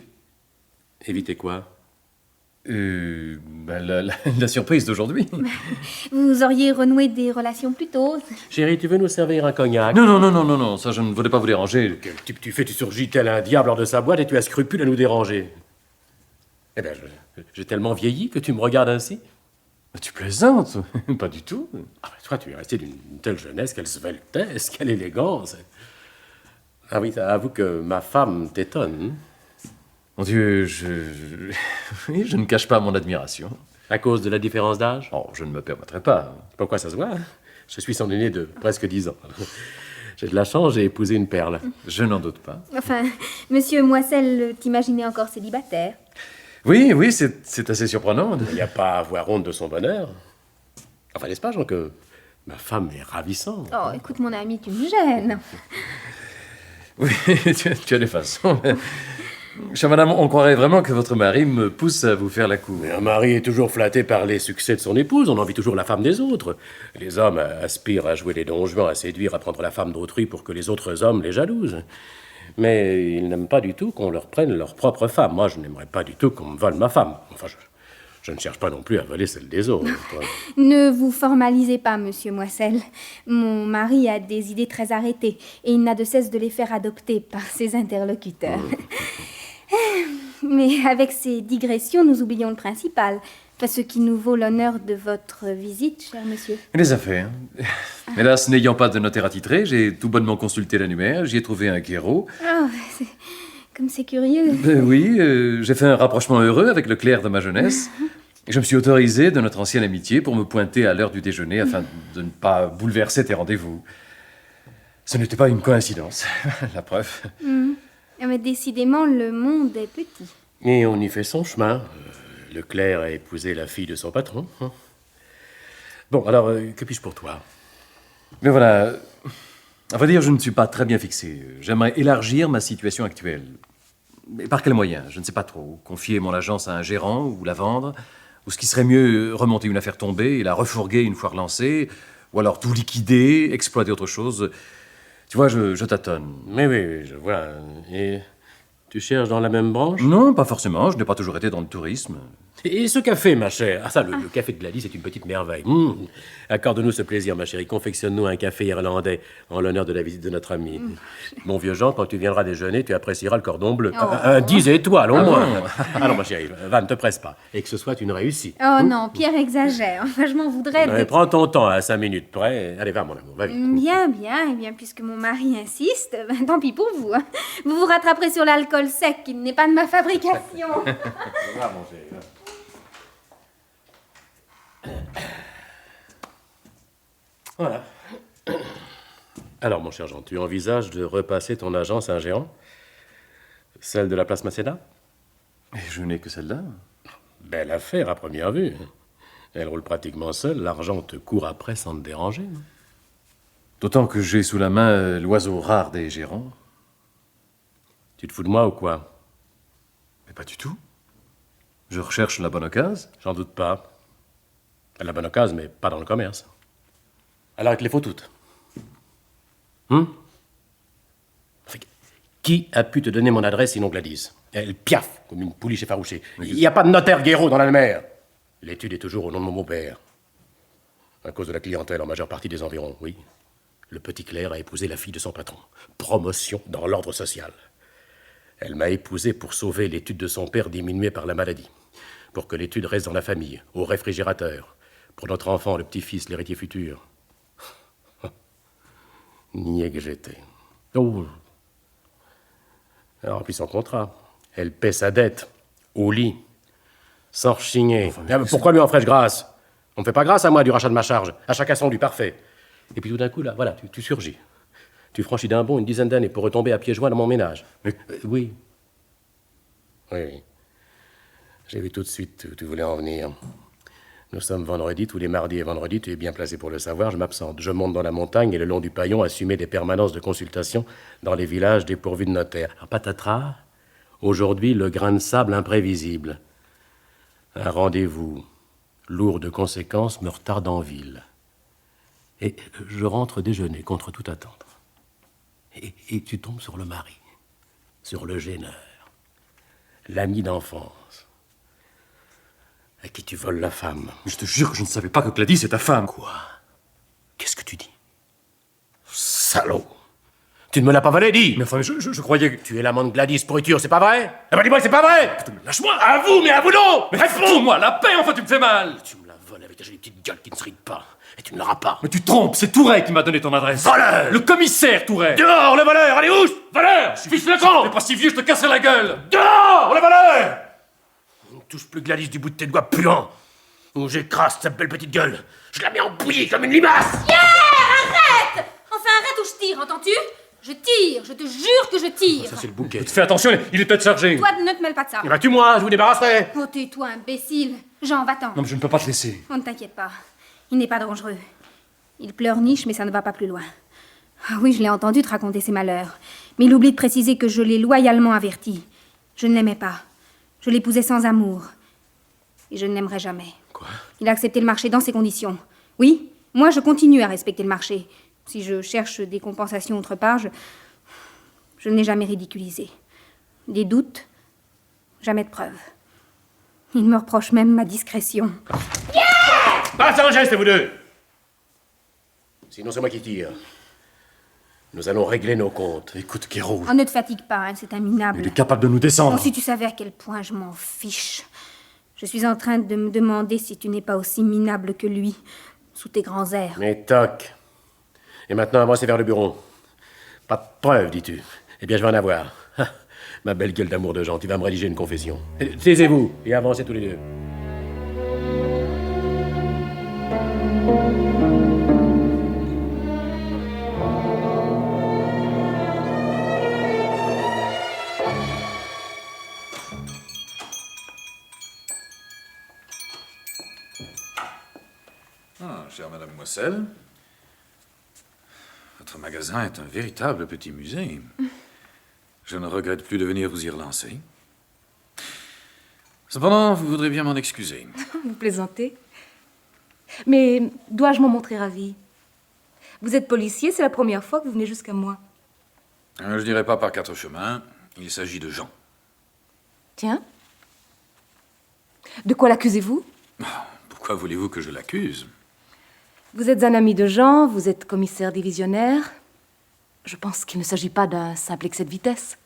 Éviter quoi? La surprise d'aujourd'hui. Vous auriez renoué des relations plus tôt. Chérie, tu veux nous servir un cognac? Non, ça, je ne voulais pas vous déranger. Quel type tu fais? Tu surgis tel un diable hors de sa boîte et tu as scrupule à nous déranger. Eh bien, j'ai tellement vieilli que tu me regardes ainsi. Mais tu plaisantes? Pas du tout. Ah, ben, toi, tu es resté d'une telle jeunesse, quelle sveltesse, quelle élégance. Ah oui, avoue que ma femme t'étonne. Mon Dieu, oui, je ne cache pas mon admiration. À cause de la différence d'âge? Oh, je ne me permettrai pas. Pourquoi ça se voit? Je suis son aîné de presque 10 ans. J'ai de la chance, j'ai épousé une perle. Je n'en doute pas. Enfin, monsieur Moissel t'imaginait encore célibataire? Oui, oui, c'est assez surprenant. Il n'y a pas à avoir honte de son bonheur. Enfin, n'est-ce pas, Jean, que ma femme est ravissante. Oh, écoute, mon ami, tu me gênes. Oui, tu as des façons. Chère madame, on croirait vraiment que votre mari me pousse à vous faire la cour. Mais un mari est toujours flatté par les succès de son épouse. On envie toujours la femme des autres. Les hommes aspirent à jouer les Don Juan, à séduire, à prendre la femme d'autrui pour que les autres hommes les jalousent. Mais ils n'aiment pas du tout qu'on leur prenne leur propre femme. Moi, je n'aimerais pas du tout qu'on me vole ma femme. Enfin, je ne cherche pas non plus à voler celle des autres. Ne vous formalisez pas, monsieur Moissel. Mon mari a des idées très arrêtées et il n'a de cesse de les faire adopter par ses interlocuteurs. Mais avec ces digressions, nous oublions le principal. Pas ce qui nous vaut l'honneur de votre visite, cher monsieur. Les affaires. Hélas, n'ayant pas de notaire attitré, j'ai tout bonnement consulté l'annuaire, j'y ai trouvé un guéro. Oh, comme c'est curieux. Oui, j'ai fait un rapprochement heureux avec le clerc de ma jeunesse. Et je me suis autorisé de notre ancienne amitié pour me pointer à l'heure du déjeuner afin de ne pas bouleverser tes rendez-vous. Ce n'était pas une coïncidence, la preuve. Mais décidément, le monde est petit. Et on y fait son chemin. Le clerc a épousé la fille de son patron. Bon, alors, que puis-je pour toi? Mais voilà, à vrai dire, je ne suis pas très bien fixé. J'aimerais élargir ma situation actuelle. Mais par quels moyens? Je ne sais pas trop. Confier mon agence à un gérant ou la vendre? Ou ce qui serait mieux, remonter une affaire tombée et la refourguer une fois relancée? Ou alors tout liquider, exploiter autre chose? Tu vois, je tâtonne. Mais oui, je vois. Et tu cherches dans la même branche? Non, pas forcément. Je n'ai pas toujours été dans le tourisme. Et ce café, ma chère? Ah ça, le café de Gladys est une petite merveille. Accorde-nous ce plaisir, ma chérie. Confectionne-nous un café irlandais en l'honneur de la visite de notre ami. Mon vieux Jean, quand tu viendras déjeuner, tu apprécieras le cordon bleu. 10 étoiles, au moins. Alors, ma chérie, va, ne te presse pas. Et que ce soit une réussite. Oh non, Pierre exagère. Enfin, je m'en voudrais. Mais prends ton temps, à 5 minutes près. Allez, va, mon amour, va vite. Bien, bien. Eh bien, puisque mon mari insiste, tant pis pour vous. Hein. Vous vous rattraperez sur l'alcool sec, qui n'est pas de ma fabrication. Va, mon chéri, va. Voilà. Alors, mon cher Jean, tu envisages de repasser ton agence à un géant? Celle de la place Masséna? Je n'ai que celle-là. Belle affaire à première vue. Elle roule pratiquement seule, l'argent te court après sans te déranger. D'autant que j'ai sous la main l'oiseau rare des gérants. Tu te fous de moi ou quoi? Mais pas du tout. Je recherche la bonne occasion. J'en doute pas. La bonne occasion, mais pas dans le commerce. Alors, il te les faut toutes. Qui a pu te donner mon adresse sinon Gladys? Elle piaffe comme une pouliche effarouchée. Il n'y a pas de notaire Guéraud dans la mer. L'étude est toujours au nom de mon beau-père. À cause de la clientèle en majeure partie des environs, oui. Le petit clerc a épousé la fille de son patron. Promotion dans l'ordre social. Elle m'a épousé pour sauver l'étude de son père diminuée par la maladie. Pour que l'étude reste dans la famille, au réfrigérateur. Pour notre enfant, le petit-fils, l'héritier futur. Niais que j'étais. Oh. Elle remplit son contrat. Elle paie sa dette. Au lit. Sans rechigner. Enfin, pourquoi lui en ferais-je grâce? On ne fait pas grâce à moi du rachat de ma charge. À chacun son du parfait. Et puis tout d'un coup, là, voilà, tu surgis. Tu franchis d'un bond une dizaine d'années pour retomber à pieds joints dans mon ménage. Mais, oui. Oui. J'ai vu tout de suite où tu voulais en venir. Nous sommes vendredi, tous les mardis et vendredis, tu es bien placé pour le savoir, je m'absente. Je monte dans la montagne et le long du paillon assumer des permanences de consultation dans les villages dépourvus de notaires. Alors, patatras, aujourd'hui, le grain de sable imprévisible. Un rendez-vous lourd de conséquences me retarde en ville. Et je rentre déjeuner contre toute attente. Et tu tombes sur le mari, sur le gêneur, l'ami d'enfance, à qui tu voles la femme. Je te jure que je ne savais pas que Gladys est ta femme. Quoi? Qu'est-ce que tu dis? Salaud! Tu ne me l'as pas volé, dis! Mais enfin, je croyais que... Tu es l'amant de Gladys, pourriture, c'est pas vrai? Eh ben dis-moi que c'est pas vrai! Lâche-moi! À vous, mais à vous non! Mais réponds-moi la paix, enfin tu me fais mal! Tu me la voles avec ta jolie petite gueule qui ne se ride pas. Et tu ne l'auras pas. Mais tu te trompes, c'est Touret qui m'a donné ton adresse. Voleur! Le commissaire Touret! Dehors, le voleur! Allez, ouche! Voleur! Fils de camp! T'es pas si vieux, je te casserai la gueule! Dehors, le voleur! Ne touche plus Gladys du bout de tes doigts puants. Ou j'écrase ta belle petite gueule. Je la mets en bouillie comme une limace! Pierre, arrête! Enfin, arrête ou je tire, entends-tu? Je tire tire, je te jure que je tire. Ça, c'est le bouquet. Fais attention, il est peut-être chargé. Toi, ne te mêle pas de ça. Eh ben, tue-moi, je vous débarrasserai. Oh, tais-toi, imbécile. Jean, va-t'en. Non, mais je ne peux pas te laisser. Oh, ne t'inquiète pas. Il n'est pas dangereux. Il pleurniche, mais ça ne va pas plus loin. Ah oui, je l'ai entendu te raconter ses malheurs. Mais il oublie de préciser que je l'ai loyalement averti. Je ne l'aimais pas. Je l'épousais sans amour. Et je ne l'aimerai jamais. Quoi? Il a accepté le marché dans ces conditions. Oui, moi je continue à respecter le marché. Si je cherche des compensations autre part, je ne l'ai jamais ridiculisé. Des doutes, jamais de preuves. Il me reproche même ma discrétion. Pas sans geste, vous deux. Sinon, c'est moi qui tire. Nous allons régler nos comptes. Écoute, Guéraud. Oh, ne te fatigue pas, hein, c'est un minable. Il est capable de nous descendre. Oh, si tu savais à quel point je m'en fiche. Je suis en train de me demander si tu n'es pas aussi minable que lui, sous tes grands airs. Mais toc. Et maintenant, avancez vers le bureau. Pas de preuves, dis-tu. Eh bien, je vais en avoir. Ah, ma belle gueule d'amour de Jean, tu vas me rédiger une confession. Taisez-vous et avancez tous les deux. Ah, chère Madame Moissel, votre magasin est un véritable petit musée. Je ne regrette plus de venir vous y relancer. Cependant, vous voudrez bien m'en excuser. Vous plaisantez? Mais dois-je m'en montrer ravie? Vous êtes policier, c'est la première fois que vous venez jusqu'à moi. Je dirais pas par quatre chemins, il s'agit de Jean. Tiens. De quoi l'accusez-vous? Pourquoi voulez-vous que je l'accuse? Vous êtes un ami de Jean, vous êtes commissaire divisionnaire. Je pense qu'il ne s'agit pas d'un simple excès de vitesse.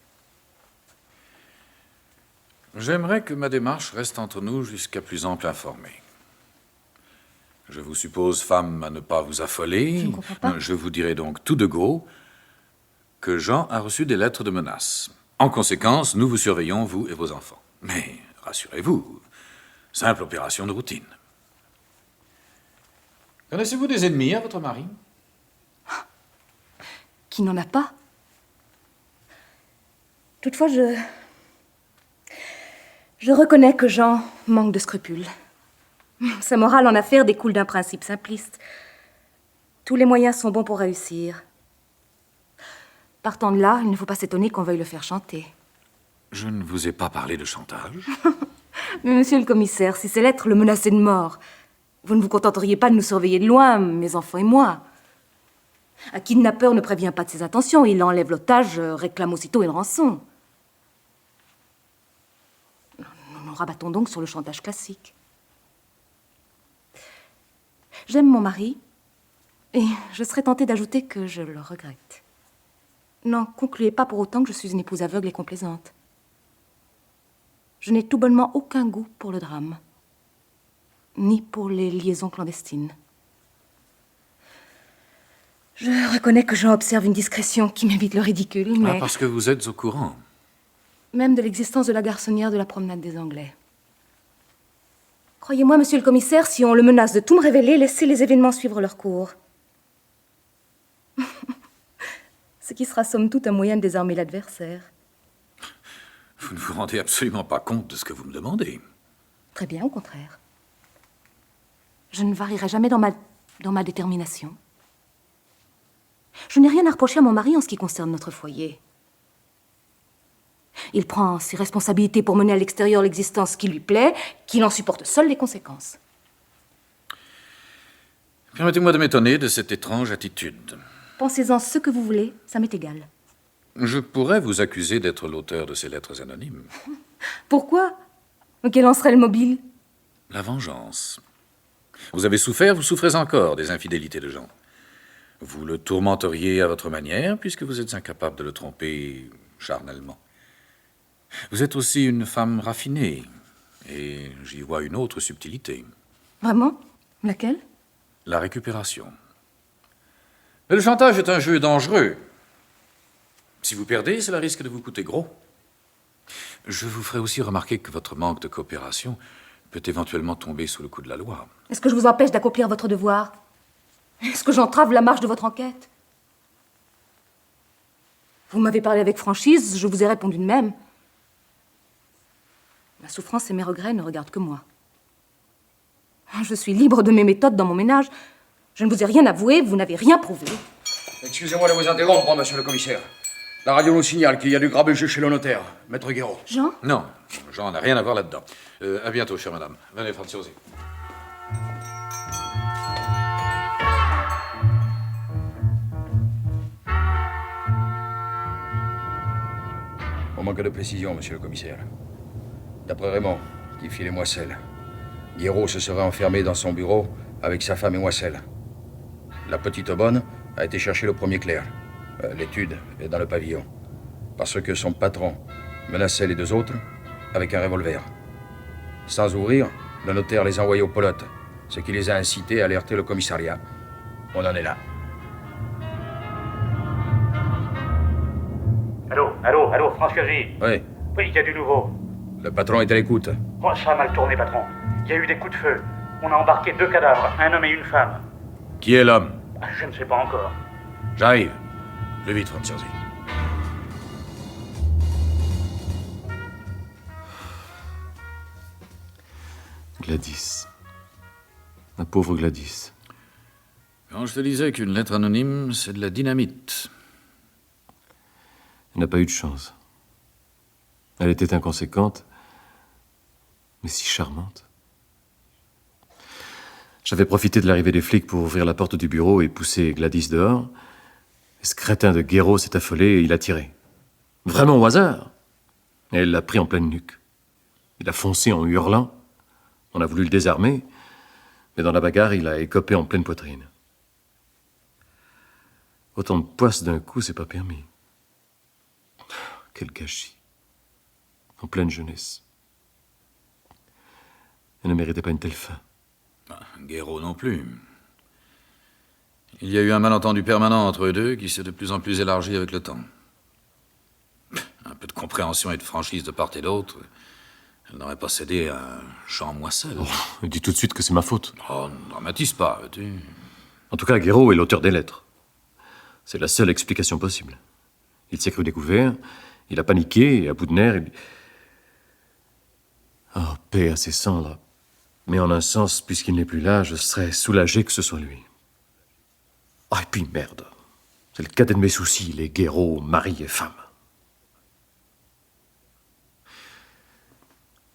J'aimerais que ma démarche reste entre nous jusqu'à plus ample informée. Je vous suppose femme à ne pas vous affoler. Je ne comprends pas. Je vous dirai donc tout de go que Jean a reçu des lettres de menaces. En conséquence, nous vous surveillons, vous et vos enfants. Mais rassurez-vous, simple opération de routine. Connaissez-vous des ennemis à votre mari? Qui n'en a pas? Toutefois, je reconnais que Jean manque de scrupules. Sa morale en affaires découle d'un principe simpliste. Tous les moyens sont bons pour réussir. Partant de là, il ne faut pas s'étonner qu'on veuille le faire chanter. Je ne vous ai pas parlé de chantage. Mais monsieur le commissaire, si ces lettres le menaçaient de mort, vous ne vous contenteriez pas de nous surveiller de loin, mes enfants et moi. Un kidnappeur ne prévient pas de ses intentions. Il enlève l'otage, réclame aussitôt une rançon. Nous nous rabattons donc sur le chantage classique. J'aime mon mari, et je serais tentée d'ajouter que je le regrette. N'en concluez pas pour autant que je suis une épouse aveugle et complaisante. Je n'ai tout bonnement aucun goût pour le drame, ni pour les liaisons clandestines. Je reconnais que j'en observe une discrétion qui m'évite le ridicule, mais... Ah, parce que vous êtes au courant. Même de l'existence de la garçonnière de la promenade des Anglais. Croyez-moi, monsieur le commissaire, si on le menace de tout me révéler, laissez les événements suivre leur cours. Ce qui sera somme toute un moyen de désarmer l'adversaire. Vous ne vous rendez absolument pas compte de ce que vous me demandez. Très bien, au contraire. Je ne varierai jamais dans ma détermination. Je n'ai rien à reprocher à mon mari en ce qui concerne notre foyer. Il prend ses responsabilités pour mener à l'extérieur l'existence qui lui plaît, qu'il en supporte seul les conséquences. Permettez-moi de m'étonner de cette étrange attitude. Pensez-en ce que vous voulez, ça m'est égal. Je pourrais vous accuser d'être l'auteur de ces lettres anonymes. Pourquoi? Quel en serait le mobile? La vengeance. Vous avez souffert, vous souffrez encore des infidélités de Jean. Vous le tourmenteriez à votre manière, puisque vous êtes incapable de le tromper charnellement. Vous êtes aussi une femme raffinée, et j'y vois une autre subtilité. Vraiment? Laquelle? La récupération. Mais le chantage est un jeu dangereux. Si vous perdez, cela risque de vous coûter gros. Je vous ferai aussi remarquer que votre manque de coopération peut éventuellement tomber sous le coup de la loi. Est-ce que je vous empêche d'accomplir votre devoir? Est-ce que j'entrave la marche de votre enquête? Vous m'avez parlé avec franchise, je vous ai répondu de même. Ma souffrance et mes regrets ne regardent que moi. Je suis libre de mes méthodes dans mon ménage. Je ne vous ai rien avoué, vous n'avez rien prouvé. Excusez-moi de vous interrompre, monsieur le commissaire. La radio nous signale qu'il y a du grabuge chez le notaire, maître Guéraud. Jean? Non, Jean n'a rien à voir là-dedans. À bientôt, chère madame. Venez, Franziosi. On manque de précision, monsieur le commissaire. D'après Raymond, qui filait Moisselle, Guéraud se serait enfermé dans son bureau avec sa femme et Moisselle. La petite bonne a été chercher le premier clerc. L'étude est dans le pavillon. Parce que son patron menaçait les deux autres avec un revolver. Sans ouvrir, le notaire les a envoyés aux pelotes, ce qui les a incités à alerter le commissariat. On en est là. Allô, Franziosi. Oui, Oui, il y a du nouveau. le patron est à l'écoute. Oh, ça a mal tourné, patron. Il y a eu des coups de feu. On a embarqué 2 cadavres, un homme et une femme. Qui est l'homme? Je ne sais pas encore. J'arrive. Plus vite, Franziosi. Gladys. Ma pauvre Gladys. Quand je te disais qu'une lettre anonyme, c'est de la dynamite. Elle n'a pas eu de chance. Elle était inconséquente, mais si charmante. J'avais profité de l'arrivée des flics pour ouvrir la porte du bureau et pousser Gladys dehors. Et ce crétin de Guéraud s'est affolé et il a tiré. Vraiment au hasard. Et elle l'a pris en pleine nuque. Il a foncé en hurlant. On a voulu le désarmer, mais dans la bagarre, il a écopé en pleine poitrine. Autant de poisse d'un coup, c'est pas permis. Quel gâchis. En pleine jeunesse. Elle ne méritait pas une telle fin. Guéraud non plus. Il y a eu un malentendu permanent entre eux deux qui s'est de plus en plus élargi avec le temps. Un peu de compréhension et de franchise de part et d'autre. Elle n'aurait pas cédé à Jean Moisselle. Oh, dis tout de suite que c'est ma faute. Oh, ne dramatise pas, veux-tu. En tout cas, Guéraud est l'auteur des lettres. C'est la seule explication possible. Il s'est cru découvert, il a paniqué, et à bout de nerfs, Oh, paix à ces cendres. Mais en un sens, puisqu'il n'est plus là, je serais soulagé que ce soit lui. Ah, et puis merde. C'est le cadet de mes soucis, les Guéraud, mari et femme.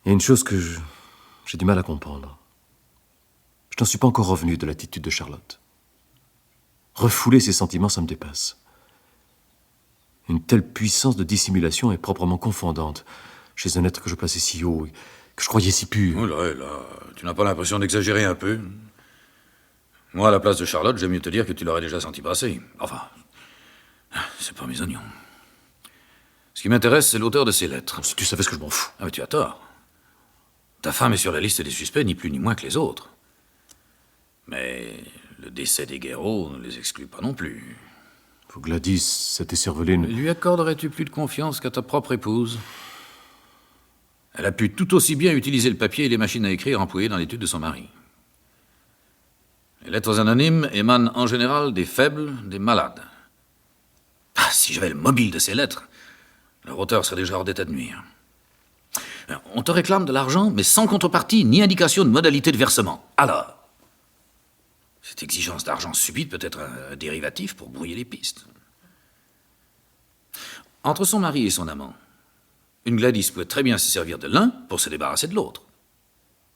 Il y a une chose que j'ai du mal à comprendre. Je n'en suis pas encore revenu de l'attitude de Charlotte. Refouler ses sentiments, ça me dépasse. Une telle puissance de dissimulation est proprement confondante chez un être que je plaçais si haut et que je croyais si pur. Oh là, tu n'as pas l'impression d'exagérer un peu? Moi, à la place de Charlotte, j'aime mieux te dire que tu l'aurais déjà senti passer. Enfin, c'est pas mes oignons. Ce qui m'intéresse, c'est l'auteur de ces lettres. Si tu savais ce que je m'en fous. Ah, mais tu as tort. Ta femme est sur la liste des suspects, ni plus ni moins que les autres. Mais le décès des Guéraud ne les exclut pas non plus. Faut Gladys, cette écervelée... Lui accorderais-tu plus de confiance qu'à ta propre épouse? Elle a pu tout aussi bien utiliser le papier et les machines à écrire employées dans l'étude de son mari. Les lettres anonymes émanent en général des faibles, des malades. Ah, si j'avais le mobile de ces lettres, leur auteur serait déjà hors d'état de nuire. On te réclame de l'argent, mais sans contrepartie ni indication de modalité de versement. Alors, cette exigence d'argent subite peut être un dérivatif pour brouiller les pistes. Entre son mari et son amant, une Gladys pouvait très bien se servir de l'un pour se débarrasser de l'autre.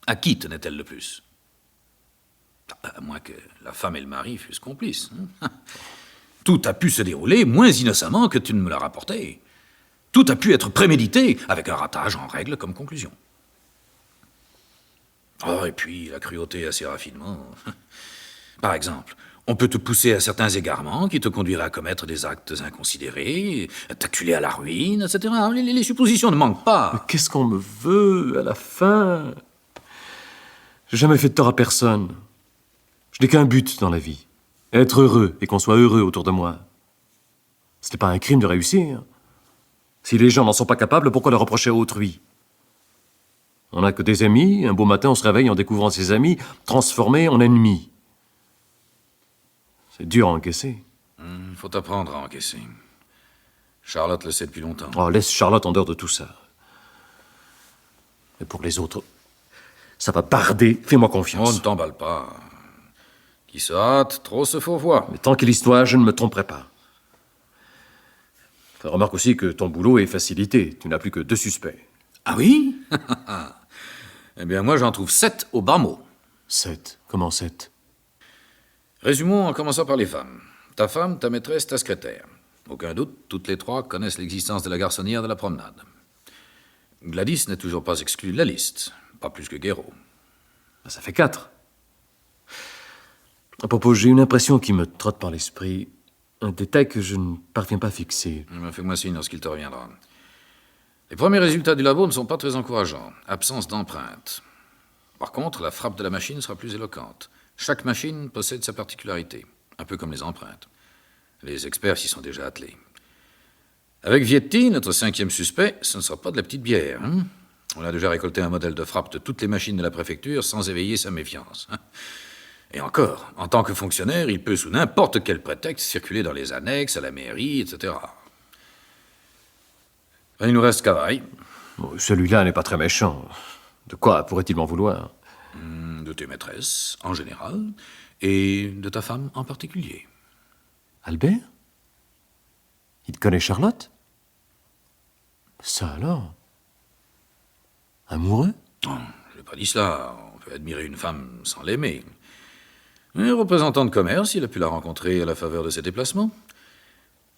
À qui tenait-elle le plus? À moins que la femme et le mari fussent complices. Tout a pu se dérouler moins innocemment que tu ne me l'as rapporté. Tout a pu être prémédité, avec un ratage en règle comme conclusion. Oh, et puis la cruauté a ses raffinements. Par exemple, on peut te pousser à certains égarements qui te conduiraient à commettre des actes inconsidérés, à t'acculer à la ruine, etc. Les suppositions ne manquent pas. Mais qu'est-ce qu'on me veut, à la fin? J'ai jamais fait de tort à personne. Je n'ai qu'un but dans la vie. Être heureux, et qu'on soit heureux autour de moi. Ce n'est pas un crime de réussir. Si les gens n'en sont pas capables, pourquoi le reprocher à autrui? On n'a que des amis, un beau matin on se réveille en découvrant ses amis transformés en ennemis. C'est dur à encaisser. Il faut apprendre à encaisser. Charlotte le sait depuis longtemps. Oh, laisse Charlotte en dehors de tout ça. Mais pour les autres, ça va barder, fais-moi confiance. On ne t'emballe pas. Qui se hâte, trop se fourvoie. Mais tant qu'il y soit, je ne me tromperai pas. Remarque aussi que ton boulot est facilité. Tu n'as plus que 2 suspects. Ah oui? Eh bien, moi, j'en trouve 7 au bas mot. 7? Comment 7? Résumons en commençant par les femmes. Ta femme, ta maîtresse, ta secrétaire. Aucun doute, toutes les 3 connaissent l'existence de la garçonnière de la promenade. Gladys n'est toujours pas exclue de la liste. Pas plus que Guéraud. Ça fait 4. À propos, j'ai une impression qui me trotte par l'esprit. Un détail que je ne parviens pas à fixer. Fais-moi signe lorsqu'il te reviendra. Les premiers résultats du labo ne sont pas très encourageants. Absence d'empreinte. Par contre, la frappe de la machine sera plus éloquente. Chaque machine possède sa particularité, un peu comme les empreintes. Les experts s'y sont déjà attelés. Avec Vietti, notre 5e suspect, ce ne sera pas de la petite bière. Hein? On a déjà récolté un modèle de frappe de toutes les machines de la préfecture sans éveiller sa méfiance. Hein? Et encore, en tant que fonctionnaire, il peut sous n'importe quel prétexte circuler dans les annexes, à la mairie, etc. Il nous reste Cavaille. Celui-là n'est pas très méchant. De quoi pourrait-il m'en vouloir? De tes maîtresses, en général, et de ta femme en particulier. Albert? Il connaît Charlotte? Ça alors? Amoureux? Non, je n'ai pas dit cela. On peut admirer une femme sans l'aimer. Un représentant de commerce, il a pu la rencontrer à la faveur de ses déplacements.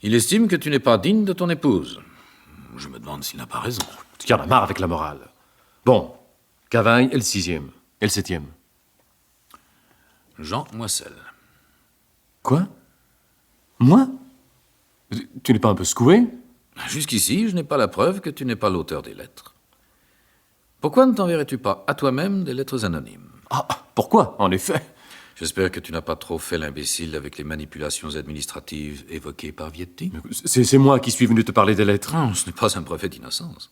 Il estime que tu n'es pas digne de ton épouse. Je me demande s'il n'a pas raison. Tu en as marre avec la morale. Bon, Cavaille est le 6e. Et le 7e? Jean Moissel. Quoi? Moi? Tu n'es pas un peu secoué? Jusqu'ici, je n'ai pas la preuve que tu n'es pas l'auteur des lettres. Pourquoi ne t'enverrais-tu pas à toi-même des lettres anonymes? Ah, pourquoi, en effet? J'espère que tu n'as pas trop fait l'imbécile avec les manipulations administratives évoquées par Vietti. C'est moi qui suis venu te parler des lettres. Non, ce n'est pas un prophète d'innocence.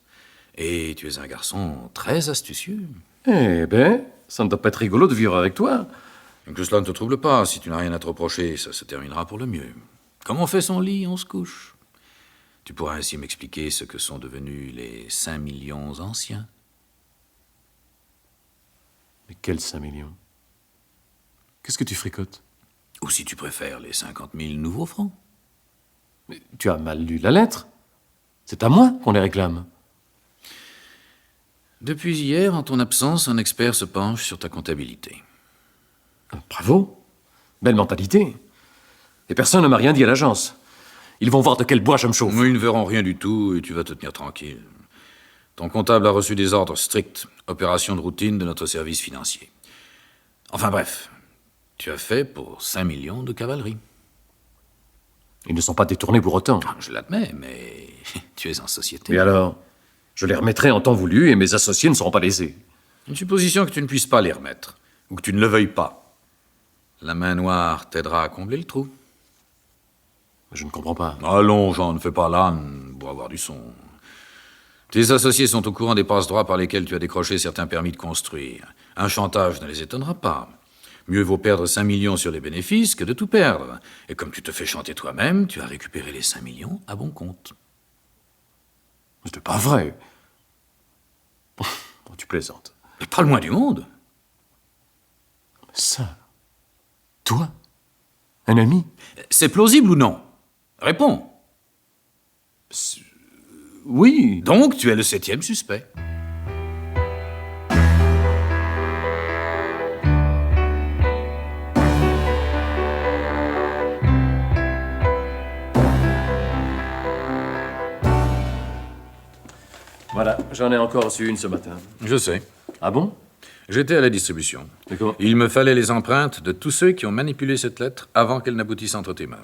Et tu es un garçon très astucieux. Eh ben, ça ne doit pas être rigolo de vivre avec toi. Que cela ne te trouble pas. Si tu n'as rien à te reprocher, ça se terminera pour le mieux. Comme on fait son lit, on se couche. Tu pourras ainsi m'expliquer ce que sont devenus les 5 millions anciens. Mais quels 5 millions? Qu'est-ce que tu fricotes? Ou si tu préfères, les 50 000 nouveaux francs. Mais tu as mal lu la lettre. C'est à moi qu'on les réclame. Depuis hier, en ton absence, un expert se penche sur ta comptabilité. Bravo. Belle mentalité. Et personne ne m'a rien dit à l'agence. Ils vont voir de quel bois je me chauffe. Ils ne verront rien du tout et tu vas te tenir tranquille. Ton comptable a reçu des ordres stricts, opération de routine de notre service financier. Enfin bref, tu as fait pour 5 millions de cavalerie. Ils ne sont pas détournés pour autant. Je l'admets, mais tu es en société. Et alors? Je les remettrai en temps voulu et mes associés ne seront pas lésés. Une supposition que tu ne puisses pas les remettre, ou que tu ne le veuilles pas. La main noire t'aidera à combler le trou. Je ne comprends pas. Allons, Jean, ne fais pas l'âne pour avoir du son. Tes associés sont au courant des passe-droits par lesquels tu as décroché certains permis de construire. Un chantage ne les étonnera pas. Mieux vaut perdre 5 millions sur les bénéfices que de tout perdre. Et comme tu te fais chanter toi-même, tu as récupéré les 5 millions à bon compte. Ce n'est pas vrai. Oh, tu plaisantes. Mais pas le moins du monde. Ça, toi, un ami? C'est plausible ou non? Réponds. Oui. Donc, tu es le 7e suspect. Voilà, j'en ai encore reçu une ce matin. Je sais. Ah bon? J'étais à la distribution. D'accord. Il me fallait les empreintes de tous ceux qui ont manipulé cette lettre avant qu'elle n'aboutisse entre tes mains.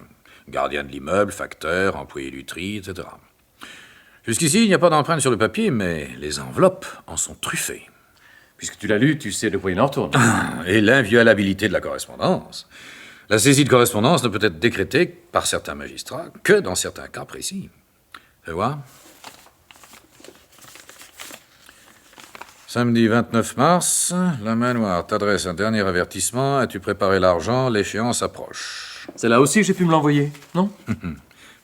Gardien de l'immeuble, facteur, employé du tri, etc. Jusqu'ici, il n'y a pas d'empreintes sur le papier, mais les enveloppes en sont truffées. Puisque tu l'as lu, tu sais de quoi il en retourne. Et l'inviolabilité de la correspondance. La saisie de correspondance ne peut être décrétée par certains magistrats que dans certains cas précis. Fais voir. Samedi 29 mars, la main noire t'adresse un dernier avertissement. As-tu préparé l'argent? L'échéance approche. Celle-là aussi, j'ai pu me l'envoyer, non?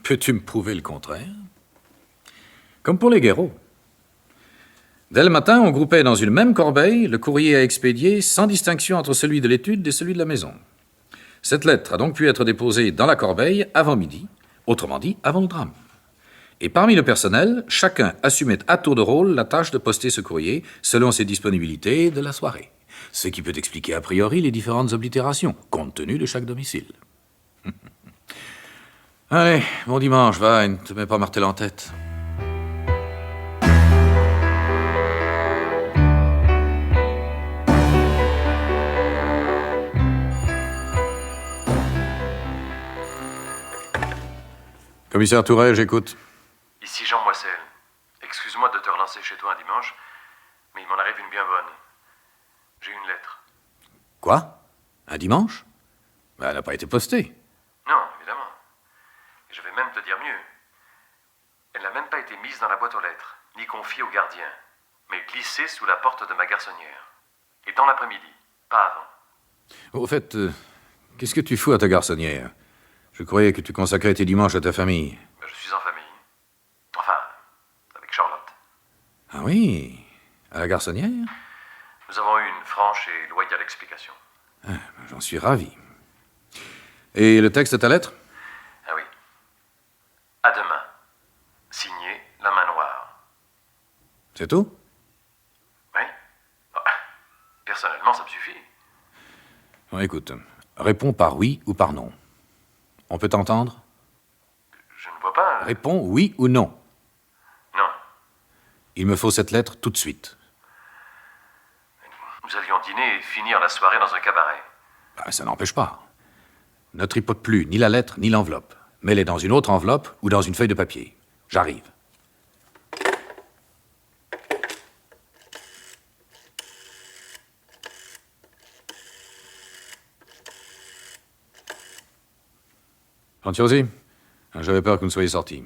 Peux-tu me prouver le contraire? Comme pour les Guéraud. Dès le matin, on groupait dans une même corbeille le courrier à expédier sans distinction entre celui de l'étude et celui de la maison. Cette lettre a donc pu être déposée dans la corbeille avant midi, autrement dit, avant le drame. Et parmi le personnel, chacun assumait à tour de rôle la tâche de poster ce courrier selon ses disponibilités de la soirée. Ce qui peut expliquer a priori les différentes oblitérations, compte tenu de chaque domicile. Allez, bon dimanche, va, et ne te mets pas martel en tête. Commissaire Tourelle, j'écoute. Ici Jean Moissel. Excuse-moi de te relancer chez toi un dimanche, mais il m'en arrive une bien bonne. J'ai une lettre. Quoi? Un dimanche? Ben, elle n'a pas été postée. Non, évidemment. Je vais même te dire mieux. Elle n'a même pas été mise dans la boîte aux lettres, ni confiée au gardien, mais glissée sous la porte de ma garçonnière. Et dans l'après-midi, pas avant. Au fait, qu'est-ce que tu fous à ta garçonnière? Je croyais que tu consacrais tes dimanches à ta famille. Je suis en famille. Enfin, avec Charlotte. Ah oui? À la garçonnière? Nous avons eu une franche et loyale explication. Ah, j'en suis ravi. Et le texte de ta lettre? Ah oui. À demain. Signé La Main Noire. C'est tout? Oui. Personnellement, ça me suffit. Bon, écoute, réponds par oui ou par non. On peut t'entendre? Je ne vois pas... Réponds oui ou non. Non. Il me faut cette lettre tout de suite. Nous allions dîner et finir la soirée dans un cabaret. Ben, ça n'empêche pas. Ne tripote plus ni la lettre ni l'enveloppe. Mets-les dans une autre enveloppe ou dans une feuille de papier. J'arrive. Fantiosi, j'avais peur que vous ne soyez sortis.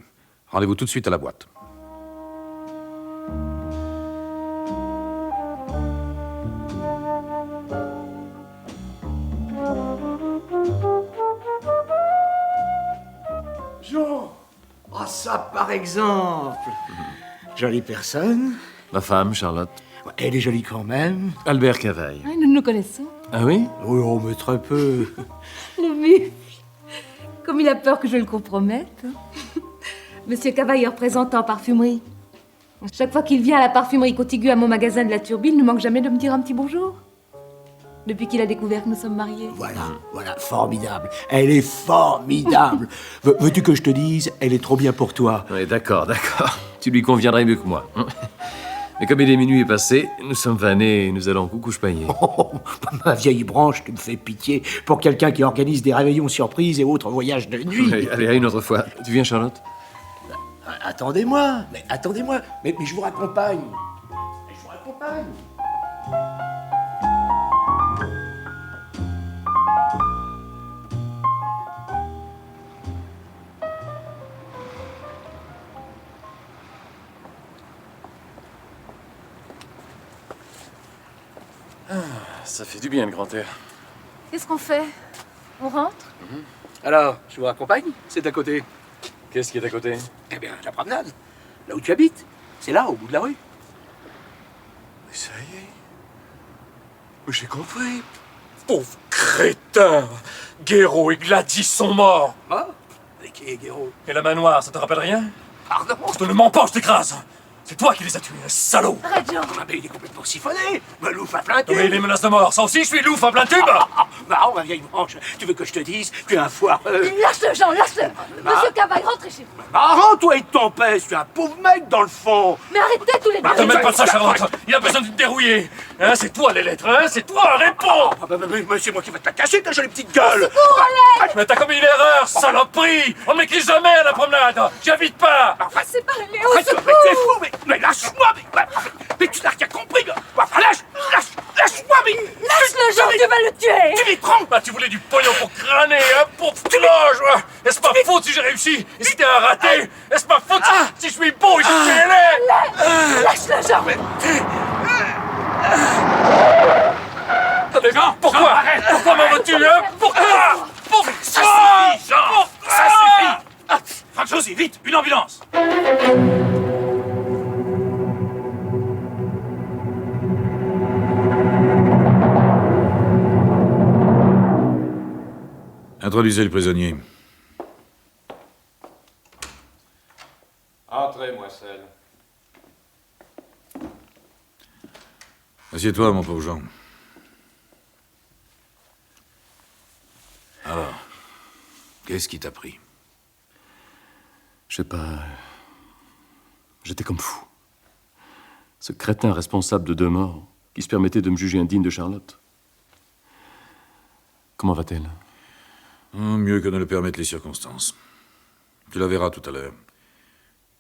Rendez-vous tout de suite à la boîte. Jean! Ah, ça, par exemple! Jolie personne. Ma femme, Charlotte. Elle est jolie quand même. Albert Cavaille. Ah, nous nous connaissons. Ah oui? Oui, oh, mais très peu. Le mufle. Comme il a peur que je le compromette. Monsieur Cavaille est représentant en parfumerie. Chaque fois qu'il vient à la parfumerie contiguë à mon magasin de la Turbine, il ne manque jamais de me dire un petit bonjour. Depuis qu'il a découvert que nous sommes mariés. Voilà, formidable. Elle est formidable. Veux-tu que je te dise, elle est trop bien pour toi. Oui, d'accord. Tu lui conviendrais mieux que moi. Mais comme il est minuit passé, nous sommes vanés et nous allons coucouche-pailler. Oh, ma vieille branche, tu me fais pitié pour quelqu'un qui organise des réveillons surprises et autres voyages de nuit. Oui, allez, à une autre fois. Tu viens, Charlotte? Attendez-moi, mais je vous raccompagne. Ça fait du bien le grand air. Qu'est-ce qu'on fait? On rentre? Alors, je vous raccompagne? C'est à côté. Qu'est-ce qui est à côté? Eh bien, la promenade. Là où tu habites. C'est là, au bout de la rue. Mais ça y est. J'ai compris. Pauvre crétin! Guéraud et Gladys sont morts. Mort? Et qui est Guéraud? Et la main noire, ça te rappelle rien? Pardon? Je te le mens pas, je t'écrase. C'est toi qui les as tués, salaud! Arrête, Jean! Ah, mais il est complètement siphonné. Me louffe à plein tube. Mais les menaces de mort, ça aussi, je suis louffe à plein tube! Marrant, ma vieille branche. Tu veux que je te dise? Tu es un foireux. Lâche-le, Jean, lâche-le! Monsieur Cavaille, rentrez chez vous! Marrant, toi et ton père. Tu es un pauvre mec, dans le fond. Mais arrêtez tous les deux! Ne mêle pas de ça, Charlotte! Il a besoin de te dérouiller! Hein, c'est toi les lettres, hein? C'est toi, réponds! Mais c'est moi qui vais te la casser, ta jolie petite gueule. Secours, Alain! Mais t'as commis une erreur, saloperie! On ne m'écrit jamais à la promenade! J'invite pas! Enfin, C'est pas Léo, arrête, secours! mais tu es fou, mais lâche-moi, mais tu n'as rien compris, lâche-moi, mais... Lâche-le, Jean, tu vas le tuer! Tu m'y prends! Bah, tu voulais du pognon pour crâner, hein, pauvre cloche! Est-ce ma faute si j'ai réussi? Et si t'es un raté? Est-ce ma faute si je suis beau et si tu es laid? Lâche-le, Jean! Mais pourquoi? Pourquoi m'en veux-tu, hein? Pourquoi? Ça suffit, Jean! Ça suffit! François, vite, une ambulance! Introduisez le prisonnier. Entrez, Moissel. Assieds-toi, mon pauvre Jean. Alors, qu'est-ce qui t'a pris? Je sais pas. J'étais comme fou. Ce crétin responsable de 2 morts qui se permettait de me juger indigne de Charlotte. Comment va-t-elle? Mieux que ne le permettent les circonstances. Tu la verras tout à l'heure.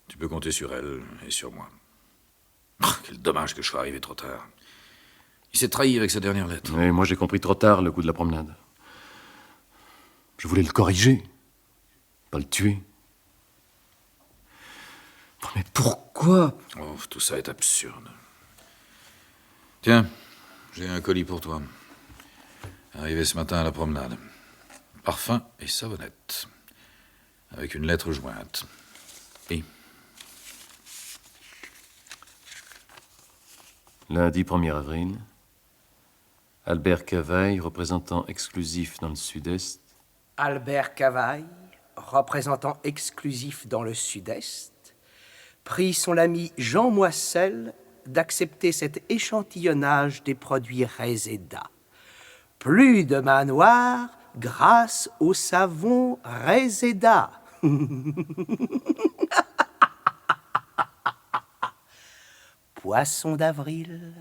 Tu peux compter sur elle et sur moi. Quel dommage que je sois arrivé trop tard. Il s'est trahi avec sa dernière lettre. Et moi, j'ai compris trop tard le coup de la promenade. Je voulais le corriger, pas le tuer. Oh, mais pourquoi? Oh, tout ça est absurde. Tiens, j'ai un colis pour toi. Arrivé ce matin à la promenade. Parfum et savonnette. Avec une lettre jointe. Et Lundi 1er avril, Albert Cavaille, représentant exclusif dans le Sud-Est. Albert Cavaille, représentant exclusif dans le Sud-Est, prie son ami Jean Moissel d'accepter cet échantillonnage des produits Reseda. Plus de manoir grâce au savon Reseda. Poisson d'avril.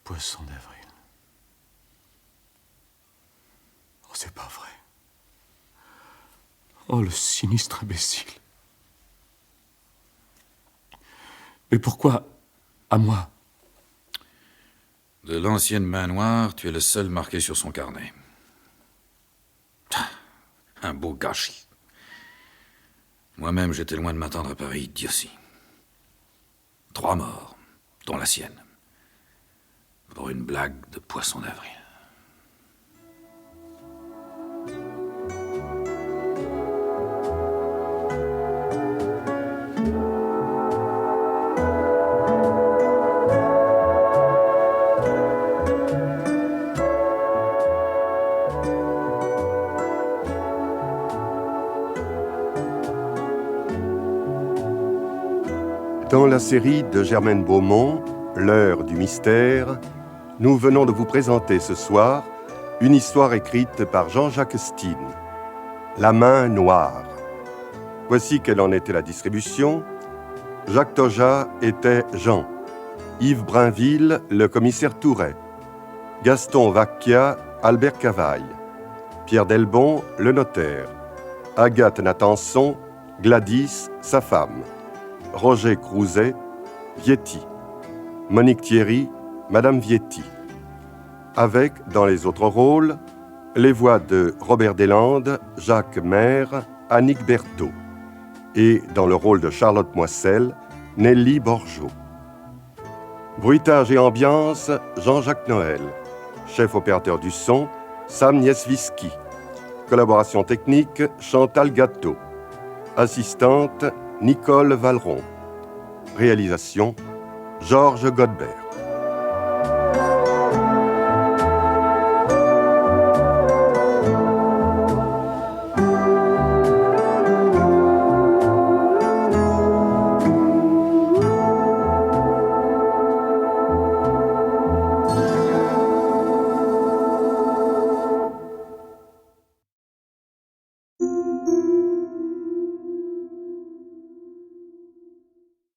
Poisson d'avril. Oh, c'est pas vrai. Oh, le sinistre imbécile. Mais pourquoi à moi? de l'ancienne main noire, tu es le seul marqué sur son carnet. Un beau gâchis. Moi-même, j'étais loin de m'attendre à pareille idiotie. 3 morts, dont la sienne. Pour une blague de poisson d'avril. Dans la série de Germaine Beaumont, L'heure du mystère, nous venons de vous présenter ce soir une histoire écrite par Jean-Jacques Stine, La main noire. Voici quelle en était la distribution. Jacques Toja était Jean, Yves Brinville, le commissaire Touret, Gaston Vacchia, Albert Cavaille, Pierre Delbon, le notaire, Agathe Natanson, Gladys, sa femme, Roger Crouzet, Vietti, Monique Thierry, Madame Vietti. Avec, dans les autres rôles, les voix de Robert Deslandes, Jacques Maire, Annick Berthaud. Et, dans le rôle de Charlotte Moissel, Nelly Borgeot. Bruitage et ambiance, Jean-Jacques Noël. Chef opérateur du son, Sam Nieswiski. Collaboration technique, Chantal Gâteau. Assistante, Nicole Valleron. Réalisation, Georges Godbert.